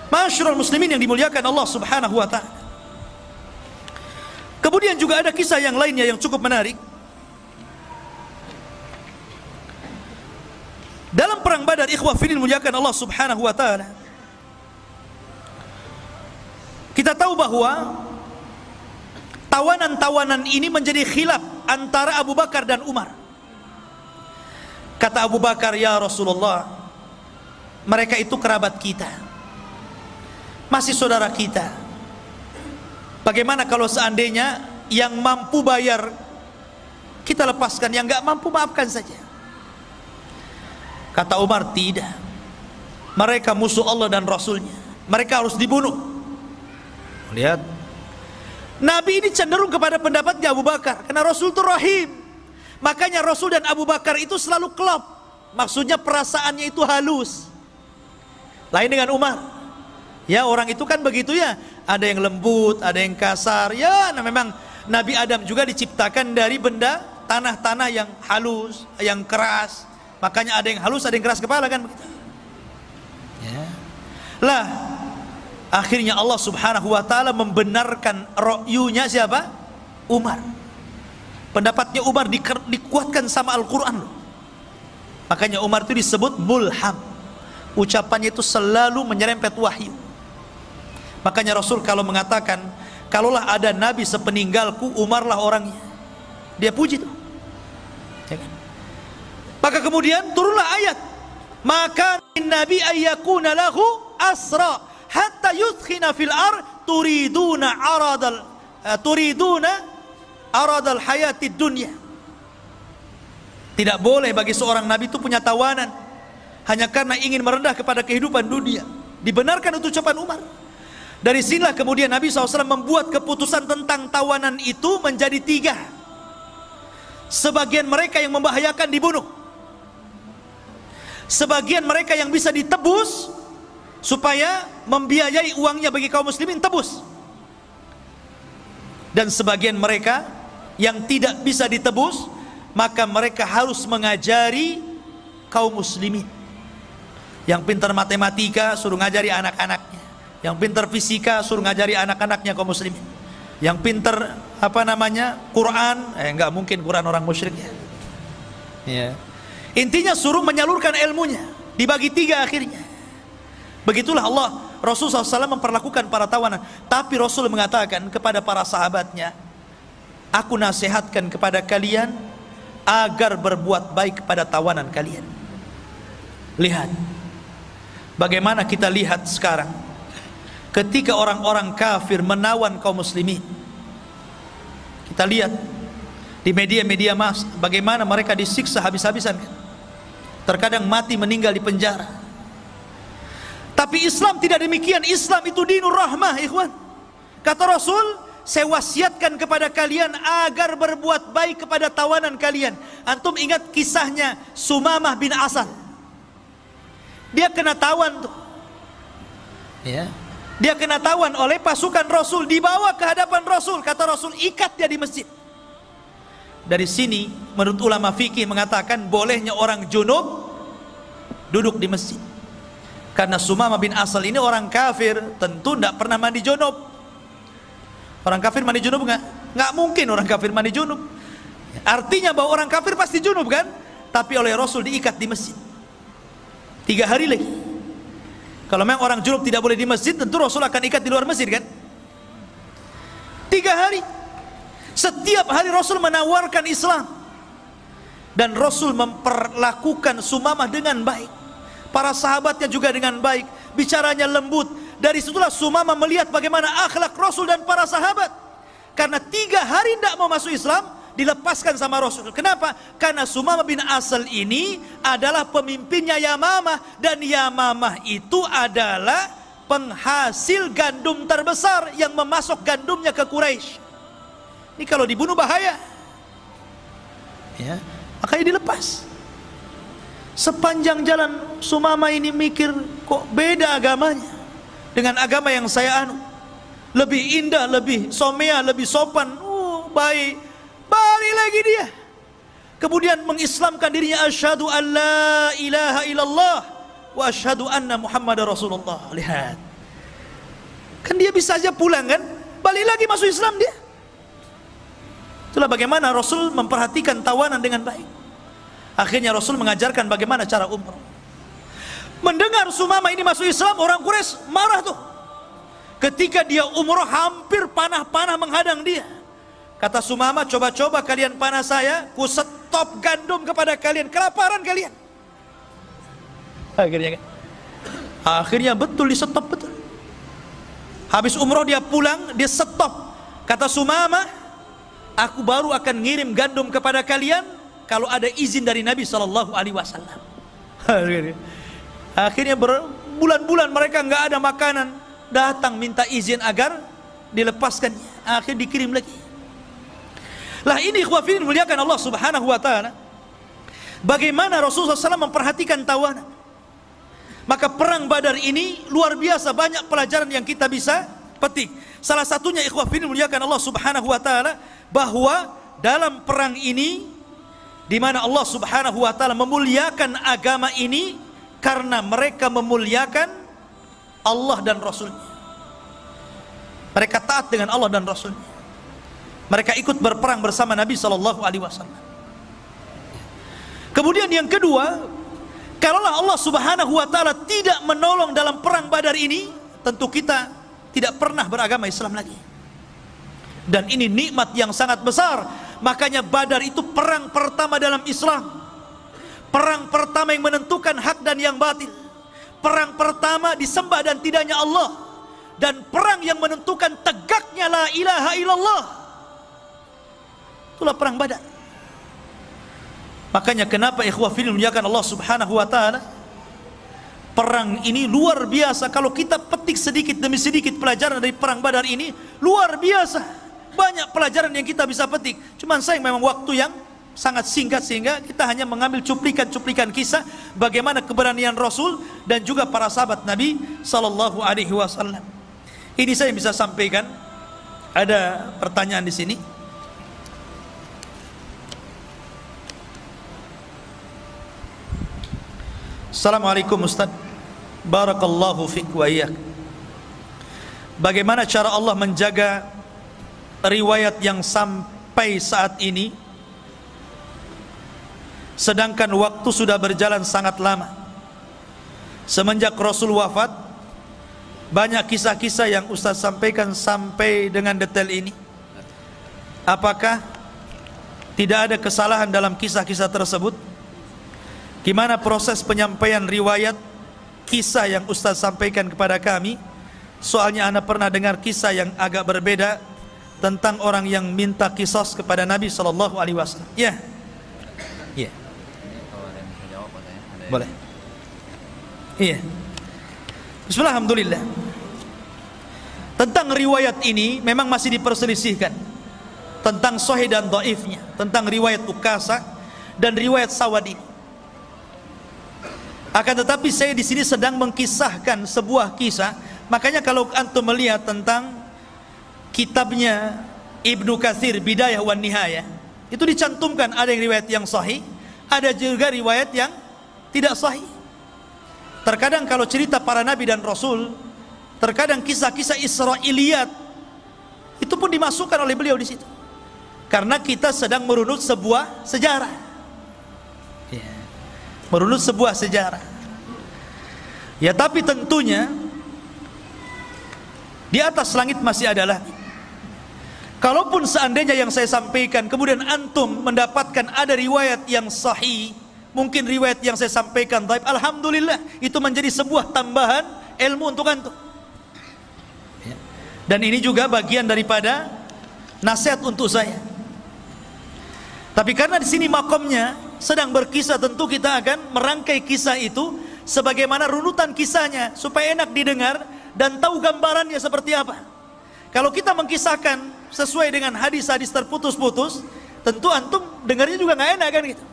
Ma'asyiral muslimin yang dimuliakan Allah subhanahu wa ta'ala. Kemudian juga ada kisah yang lainnya yang cukup menarik. Dalam perang Badar, ikhwah fillah dimuliakan Allah subhanahu wa ta'ala, kita tahu bahwa tawanan-tawanan ini menjadi khilaf antara Abu Bakar dan Umar. Kata Abu Bakar, ya Rasulullah, mereka itu kerabat kita, masih saudara kita. Bagaimana kalau seandainya yang mampu bayar kita lepaskan, yang gak mampu maafkan saja? Kata Umar, tidak, mereka musuh Allah dan Rasulnya, mereka harus dibunuh. Lihat, Nabi ini cenderung kepada pendapatnya Abu Bakar, karena Rasul itu rahim. Makanya Rasul dan Abu Bakar itu selalu klop, maksudnya perasaannya itu halus. Lain dengan Umar. Ya, orang itu kan begitu ya, ada yang lembut, ada yang kasar. Ya, nah memang Nabi Adam juga diciptakan dari benda tanah-tanah yang halus, yang keras. Makanya ada yang halus, ada yang keras kepala, kan begitu. Ya. Lah, akhirnya Allah subhanahu wa ta'ala membenarkan ro'yunya siapa? Umar. Pendapatnya Umar dikuatkan sama Al-Quran. Makanya Umar itu disebut mulham. Ucapannya itu selalu menyerempet wahyu. Makanya Rasul kalau mengatakan, kalaulah ada Nabi sepeninggalku, Umarlah orangnya. Dia puji tuh. Ya kan? Maka kemudian turunlah ayat, maka Nabi ayyakuna lahu asra hatta yudkhina fil ar turiduna aradal hayatid dunya. Tidak boleh bagi seorang Nabi itu punya tawanan hanya karena ingin merendah kepada kehidupan dunia. Dibenarkan itu ucapan Umar. Dari sinilah kemudian Nabi SAW membuat keputusan tentang tawanan itu menjadi 3. Sebagian mereka yang membahayakan dibunuh, sebagian mereka yang bisa ditebus supaya membiayai uangnya bagi kaum muslimin, tebus. Dan sebagian mereka yang tidak bisa ditebus, maka mereka harus mengajari kaum muslimin. Yang pintar matematika suruh ngajari anak-anaknya, yang pintar fisika suruh ngajari anak-anaknya kaum muslimin. Yang pintar Quran, enggak mungkin Quran orang musyrik ya. Ya. Intinya suruh menyalurkan ilmunya, dibagi 3 akhirnya. Begitulah Rasulullah SAW memperlakukan para tawanan. Tapi Rasul mengatakan kepada para sahabatnya, aku nasihatkan kepada kalian agar berbuat baik kepada tawanan kalian. Lihat bagaimana kita lihat sekarang ketika orang-orang kafir menawan kaum muslimin. Kita lihat di media-media massa bagaimana mereka disiksa habis-habisan, terkadang mati meninggal di penjara. Tapi Islam tidak demikian. Islam itu dinur rahmah, ikhwan. Kata Rasul, saya wasiatkan kepada kalian agar berbuat baik kepada tawanan kalian. Antum ingat kisahnya Sumamah bin Asal? Dia kena tawan tuh, ya. Dia kena tawan oleh pasukan Rasul, dibawa ke hadapan Rasul. Kata Rasul, ikat dia di masjid. Dari sini menurut ulama fikih mengatakan bolehnya orang junub duduk di masjid. Karena Sumamah bin Asal ini orang kafir, tentu tidak pernah mandi junub. Orang kafir mandi junub nggak mungkin orang kafir mandi junub. Artinya bahwa orang kafir pasti junub kan? Tapi oleh Rasul diikat di masjid 3 hari lagi. Kalau memang orang junub tidak boleh di masjid, tentu Rasul akan ikat di luar masjid kan? 3 hari. Setiap hari Rasul menawarkan Islam, dan Rasul memperlakukan Sumamah dengan baik, para sahabatnya juga dengan baik, bicaranya lembut. Dari situlah Sumamah melihat bagaimana akhlak Rasul dan para sahabat. Karena 3 hari tidak mau masuk Islam, dilepaskan sama Rasul. Kenapa? Karena Sumamah bin Asal ini adalah pemimpinnya Yamamah, dan Yamamah itu adalah penghasil gandum terbesar yang memasok gandumnya ke Quraisy. Ini kalau dibunuh bahaya, ya, makanya dilepas. Sepanjang jalan Sumamah ini mikir, kok beda agamanya dengan agama yang saya anu, lebih indah, lebih somea, lebih sopan, baik. Balik lagi dia, kemudian mengislamkan dirinya, asyhadu an la ilaha illallah wa asyhadu anna Muhammadar Rasulullah. Lihat, kan dia bisa aja pulang kan, balik lagi masuk Islam dia. Itulah bagaimana Rasul memperhatikan tawanan dengan baik. Akhirnya Rasul mengajarkan bagaimana cara umrah. Mendengar Sumamah ini masuk Islam, orang Quraisy marah tuh. Ketika dia umrah hampir panah-panah menghadang dia. Kata Sumamah, coba-coba kalian panah saya, ku stop gandum kepada kalian, kelaparan kalian. Akhirnya betul di stop betul. Habis umrah dia pulang, dia stop. Kata Sumamah, aku baru akan ngirim gandum kepada kalian kalau ada izin dari Nabi SAW. Akhirnya berbulan-bulan mereka nggak ada makanan, datang minta izin agar dilepaskan. Akhirnya dikirim lagi. Lah ini ikhwafidin muliakan Allah Subhanahu wa taala. Bagaimana Rasulullah SAW memperhatikan tawanan. Maka perang Badar ini luar biasa, banyak pelajaran yang kita bisa petik. Salah satunya ikhwafidin muliakan Allah Subhanahu wa taala, bahwa dalam perang ini di mana Allah Subhanahu wa taala memuliakan agama ini karena mereka memuliakan Allah dan Rasulnya. Mereka taat dengan Allah dan Rasulnya. Mereka ikut berperang bersama Nabi SAW. Kemudian yang kedua, kalaulah Allah Subhanahu wa taala tidak menolong dalam perang Badar ini, tentu kita tidak pernah beragama Islam lagi. Dan ini nikmat yang sangat besar. Makanya Badar itu perang pertama dalam Islam, perang pertama yang menentukan hak dan yang batil, perang pertama disembah dan tidaknya Allah, dan perang yang menentukan tegaknya la ilaha illallah. Itulah perang Badar. Makanya kenapa ikhwafidin muliakan Allah Subhanahu wa taala, perang ini luar biasa. Kalau kita petik sedikit demi sedikit pelajaran dari perang Badar ini, luar biasa. Banyak pelajaran yang kita bisa petik. Cuman sayang memang waktu yang sangat singkat, sehingga kita hanya mengambil cuplikan-cuplikan kisah bagaimana keberanian Rasul dan juga para sahabat Nabi sallallahu alaihi wasallam. Ini saya bisa sampaikan. Ada pertanyaan di sini? Assalamualaikum Ustaz, barakallahu fiik wa iyyak. Bagaimana cara Allah menjaga riwayat yang sampai saat ini sedangkan waktu sudah berjalan sangat lama. Semenjak Rasul wafat, banyak kisah-kisah yang Ustaz sampaikan sampai dengan detail ini. Apakah tidak ada kesalahan dalam kisah-kisah tersebut? Gimana proses penyampaian riwayat kisah yang Ustaz sampaikan kepada kami? Soalnya ana pernah dengar kisah yang agak berbeda tentang orang yang minta kisos kepada Nabi Shallallahu Alaihi Wasallam. Ya, ya, boleh. Iya. Bismillah, alhamdulillah. Tentang riwayat ini memang masih diperselisihkan tentang sahih dan dhaifnya, tentang riwayat Ukasah dan riwayat Sawad ini. Akan tetapi saya di sini sedang mengkisahkan sebuah kisah. Makanya kalau antum melihat tentang kitabnya Ibnu Katsir Bidayah wan Nihayah, itu dicantumkan ada yang riwayat yang sahih, ada juga riwayat yang tidak sahih. Terkadang kalau cerita para nabi dan rasul, terkadang kisah-kisah Israiliyat itu pun dimasukkan oleh beliau di situ. Karena kita sedang merunut sebuah sejarah. Merunut sebuah sejarah. Ya, tapi tentunya di atas langit masih ada langit. Kalaupun seandainya yang saya sampaikan kemudian antum mendapatkan ada riwayat yang sahih, mungkin riwayat yang saya sampaikan dhaif, alhamdulillah, itu menjadi sebuah tambahan ilmu untuk antum. Dan ini juga bagian daripada nasihat untuk saya. Tapi karena di sini makomnya sedang berkisah, tentu kita akan merangkai kisah itu sebagaimana runutan kisahnya supaya enak didengar dan tahu gambarannya seperti apa. Kalau kita mengkisahkan sesuai dengan hadis-hadis terputus-putus, tentu antum dengarnya juga nggak enak kan gitu.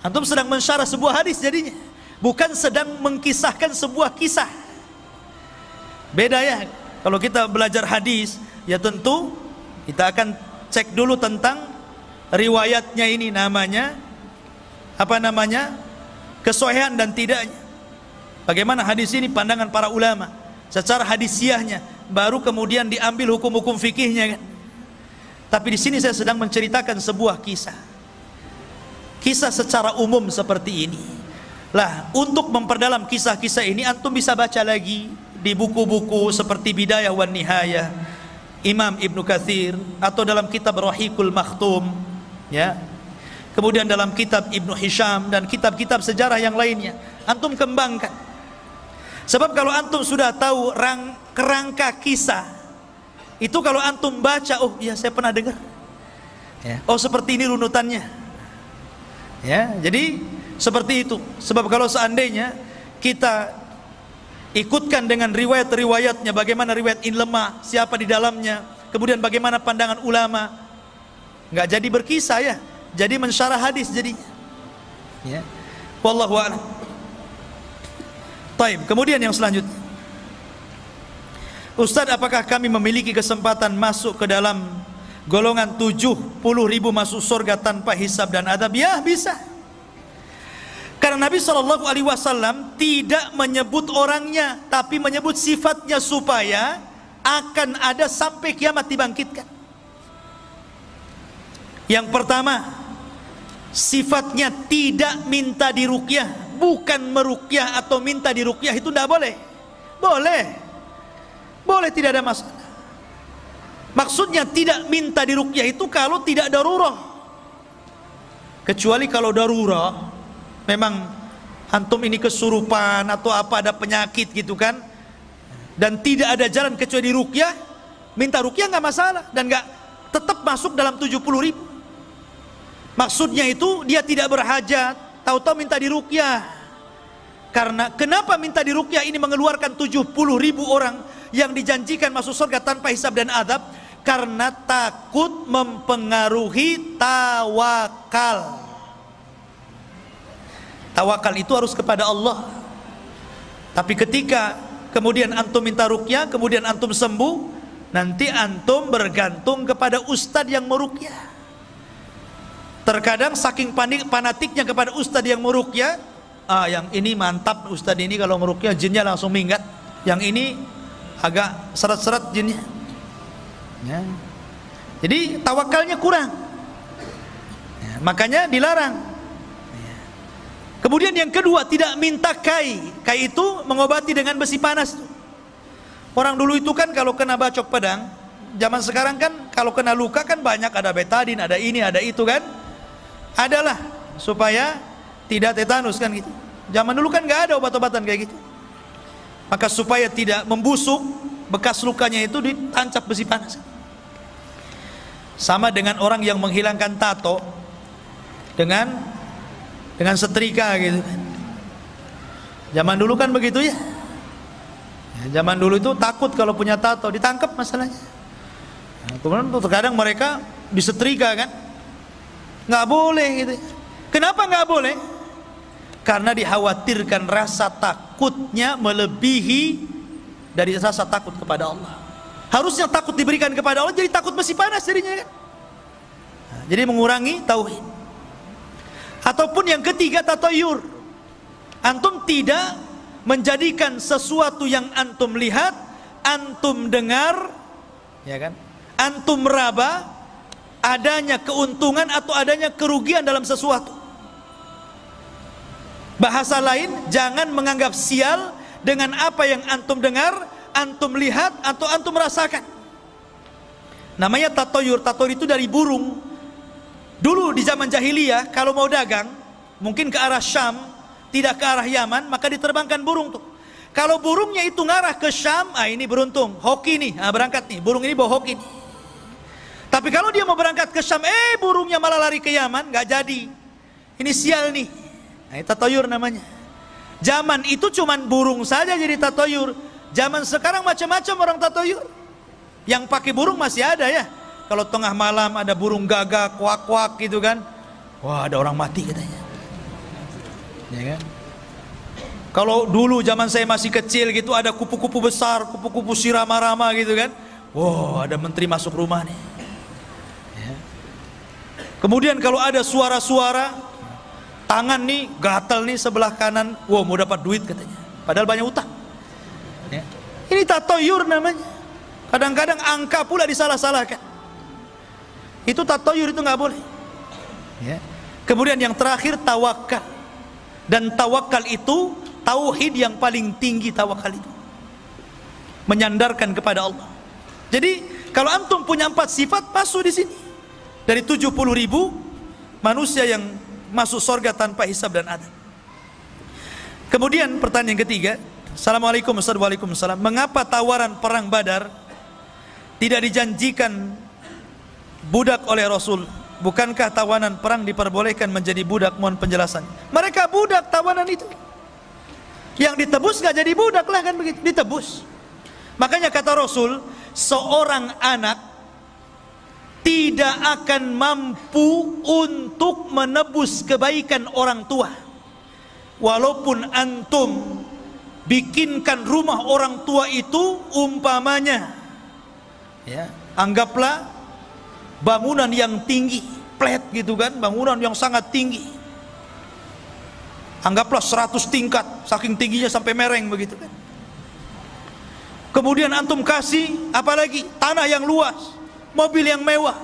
Antum sedang mensyarah sebuah hadis jadinya, bukan sedang mengkisahkan sebuah kisah. Beda ya. Kalau kita belajar hadis, ya tentu kita akan cek dulu tentang riwayatnya ini, namanya apa namanya, kesohihan dan tidaknya. Bagaimana hadis ini pandangan para ulama secara hadisiahnya, baru kemudian diambil hukum-hukum fikihnya kan. Tapi di sini saya sedang menceritakan sebuah kisah. Kisah secara umum seperti ini. Lah, untuk memperdalam kisah-kisah ini antum bisa baca lagi di buku-buku seperti Bidayah wan Nihayah Imam Ibnu Katsir, atau dalam kitab Rahiqul Makhtum, ya. Kemudian dalam kitab Ibnu Hisham dan kitab-kitab sejarah yang lainnya, antum kembangkan. Sebab kalau antum sudah tahu kerangka kisah, itu kalau antum baca, oh iya saya pernah dengar, ya. Oh seperti ini runutannya, ya. Jadi seperti itu. Sebab kalau seandainya kita ikutkan dengan riwayat-riwayatnya, bagaimana riwayat ini lemah, siapa di dalamnya, kemudian bagaimana pandangan ulama, nggak jadi berkisah ya, jadi mensyarah hadis jadinya, ya. Wallahu a'lam. Taib. Kemudian yang selanjutnya, Ustaz, apakah kami memiliki kesempatan masuk ke dalam golongan 70.000 masuk surga tanpa hisab dan adab? Ya, bisa. Karena Nabi SAW tidak menyebut orangnya, tapi menyebut sifatnya supaya akan ada sampai kiamat dibangkitkan. Yang pertama, sifatnya tidak minta diruqyah. Bukan meruqyah atau minta diruqyah, itu tidak boleh. Boleh, tidak ada masalah. Maksudnya tidak minta diruqyah itu kalau tidak darurah. Kecuali kalau darurah, memang antum ini kesurupan atau apa, ada penyakit gitu kan, dan tidak ada jalan kecuali ruqyah, minta ruqyah nggak masalah dan nggak tetap masuk dalam 70.000. Maksudnya itu dia tidak berhajat, tahu-tahu minta diruqyah. Karena kenapa minta diruqyah ini mengeluarkan 70.000 orang yang dijanjikan masuk surga tanpa hisab dan adab? Karena takut mempengaruhi tawakal. Tawakal itu harus kepada Allah. Tapi ketika kemudian antum minta ruqyah, kemudian antum sembuh, nanti antum bergantung kepada ustadz yang meruqyah. Terkadang saking fanatiknya kepada ustadz yang meruqyah, yang ini mantap ustadz ini kalau meruqyah jinnya langsung minggat, yang ini agak seret-seret jinnya, ya. Jadi tawakalnya kurang, ya, makanya dilarang. Kemudian yang kedua, tidak minta kai. Kai itu mengobati dengan besi panas. Orang dulu itu kan kalau kena bacok pedang, zaman sekarang kan kalau kena luka kan banyak, ada betadin, ada ini, ada itu kan. Adalah supaya tidak tetanus kan gitu. Zaman dulu kan nggak ada obat-obatan kayak gitu. Maka supaya tidak membusuk, bekas lukanya itu ditancap besi panas. Sama dengan orang yang menghilangkan tato dengan setrika gitu kan. Zaman dulu kan begitu ya. Zaman dulu itu takut kalau punya tato ditangkap masalahnya. Kemudian terkadang mereka disetrika kan. Nggak boleh gitu. Kenapa nggak boleh? Karena dikhawatirkan rasa takutnya melebihi dari rasa takut kepada Allah. Harusnya takut diberikan kepada Allah, jadi takut besi panas jadinya kan. Jadi mengurangi tauhid. Ataupun yang ketiga, tatayur. Antum tidak menjadikan sesuatu yang antum lihat, antum dengar, ya kan? Antum meraba adanya keuntungan atau adanya kerugian dalam sesuatu. Bahasa lain, jangan menganggap sial dengan apa yang antum dengar, antum lihat atau antum rasakan. Namanya tatayur. Tatayur itu dari burung. Dulu di zaman jahiliyah kalau mau dagang, mungkin ke arah Syam, tidak ke arah Yaman, maka diterbangkan burung tuh. Kalau burungnya itu ngarah ke Syam, ini beruntung, hoki nih, berangkat nih, burung ini bawa hoki nih. Tapi kalau dia mau berangkat ke Syam, burungnya malah lari ke Yaman, nggak jadi. Ini sial nih. Nah, ini tatayur namanya. Zaman itu cuman burung saja jadi tatayur. Zaman sekarang macam-macam orang tatayur. Yang pakai burung masih ada ya. Kalau tengah malam ada burung gagak, kuak-kuak gitu kan. Wah, ada orang mati katanya. Ya kan? Kalau dulu zaman saya masih kecil gitu, ada kupu-kupu besar, kupu-kupu sirama-rama gitu kan. Wah, ada menteri masuk rumah nih. Ya. Kemudian kalau ada suara-suara, tangan nih gatal nih sebelah kanan, wah mau dapat duit katanya. Padahal banyak utang. Ya. Ini tatayur namanya. Kadang-kadang angka pula disalah-salahkan. Itu tatayur, itu nggak boleh. Ya. Kemudian yang terakhir, tawakal. Dan tawakal itu tauhid yang paling tinggi. Tawakal itu menyandarkan kepada Allah. Jadi kalau antum punya 4 sifat, masuk di sini. Dari 70.000 manusia yang masuk surga tanpa hisab dan adab. Kemudian pertanyaan ketiga, Assalamualaikum warahmatullahi wabarakatuh. Mengapa tawaran perang Badar tidak dijanjikan budak oleh Rasul? Bukankah tawanan perang diperbolehkan menjadi budak? Mohon penjelasan. Mereka budak tawanan itu. Yang ditebus gak jadi budak lah kan begitu, ditebus. Makanya kata Rasul, seorang anak tidak akan mampu untuk menebus kebaikan orang tua. Walaupun antum bikinkan rumah orang tua itu umpamanya, ya, anggaplah bangunan yang tinggi, flat gitu kan, bangunan yang sangat tinggi. Anggaplah 100 tingkat, saking tingginya sampai mereng begitu kan. Kemudian antum kasih apalagi tanah yang luas, mobil yang mewah,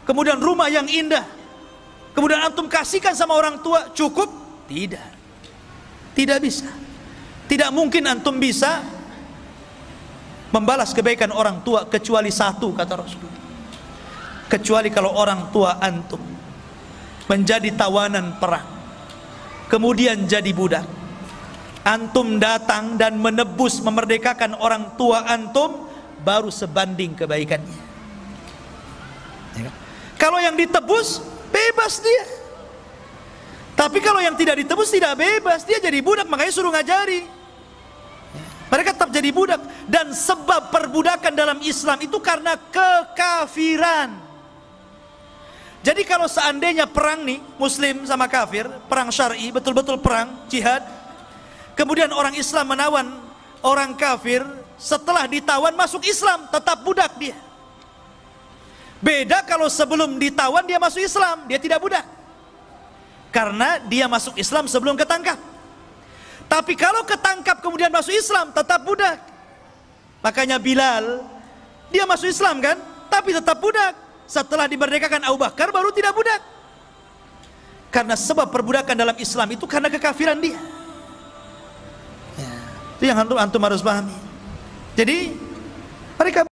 kemudian rumah yang indah. Kemudian antum kasihkan sama orang tua, cukup? Tidak. Tidak bisa. Tidak mungkin antum bisa membalas kebaikan orang tua kecuali satu, kata Rasulullah. Kecuali kalau orang tua antum menjadi tawanan perang, kemudian jadi budak, antum datang dan menebus, memerdekakan orang tua antum, baru sebanding kebaikannya. Ya. Kalau yang ditebus, bebas dia. Tapi kalau yang tidak ditebus, tidak bebas, dia jadi budak. Makanya suruh ngajari. Mereka tetap jadi budak. Dan sebab perbudakan dalam Islam itu karena kekafiran. Jadi kalau seandainya perang nih, muslim sama kafir, perang syar'i, betul-betul perang, jihad, kemudian orang Islam menawan orang kafir, setelah ditawan masuk Islam, tetap budak dia. Beda kalau sebelum ditawan dia masuk Islam, dia tidak budak, karena dia masuk Islam sebelum ketangkap. Tapi kalau ketangkap kemudian masuk Islam, tetap budak. Makanya Bilal, dia masuk Islam kan, tapi tetap budak. Setelah dimerdekakan Abu Bakar baru tidak budak. Karena sebab perbudakan dalam Islam itu karena kekafiran dia. Ya, itu yang antum harus pahami. Jadi mereka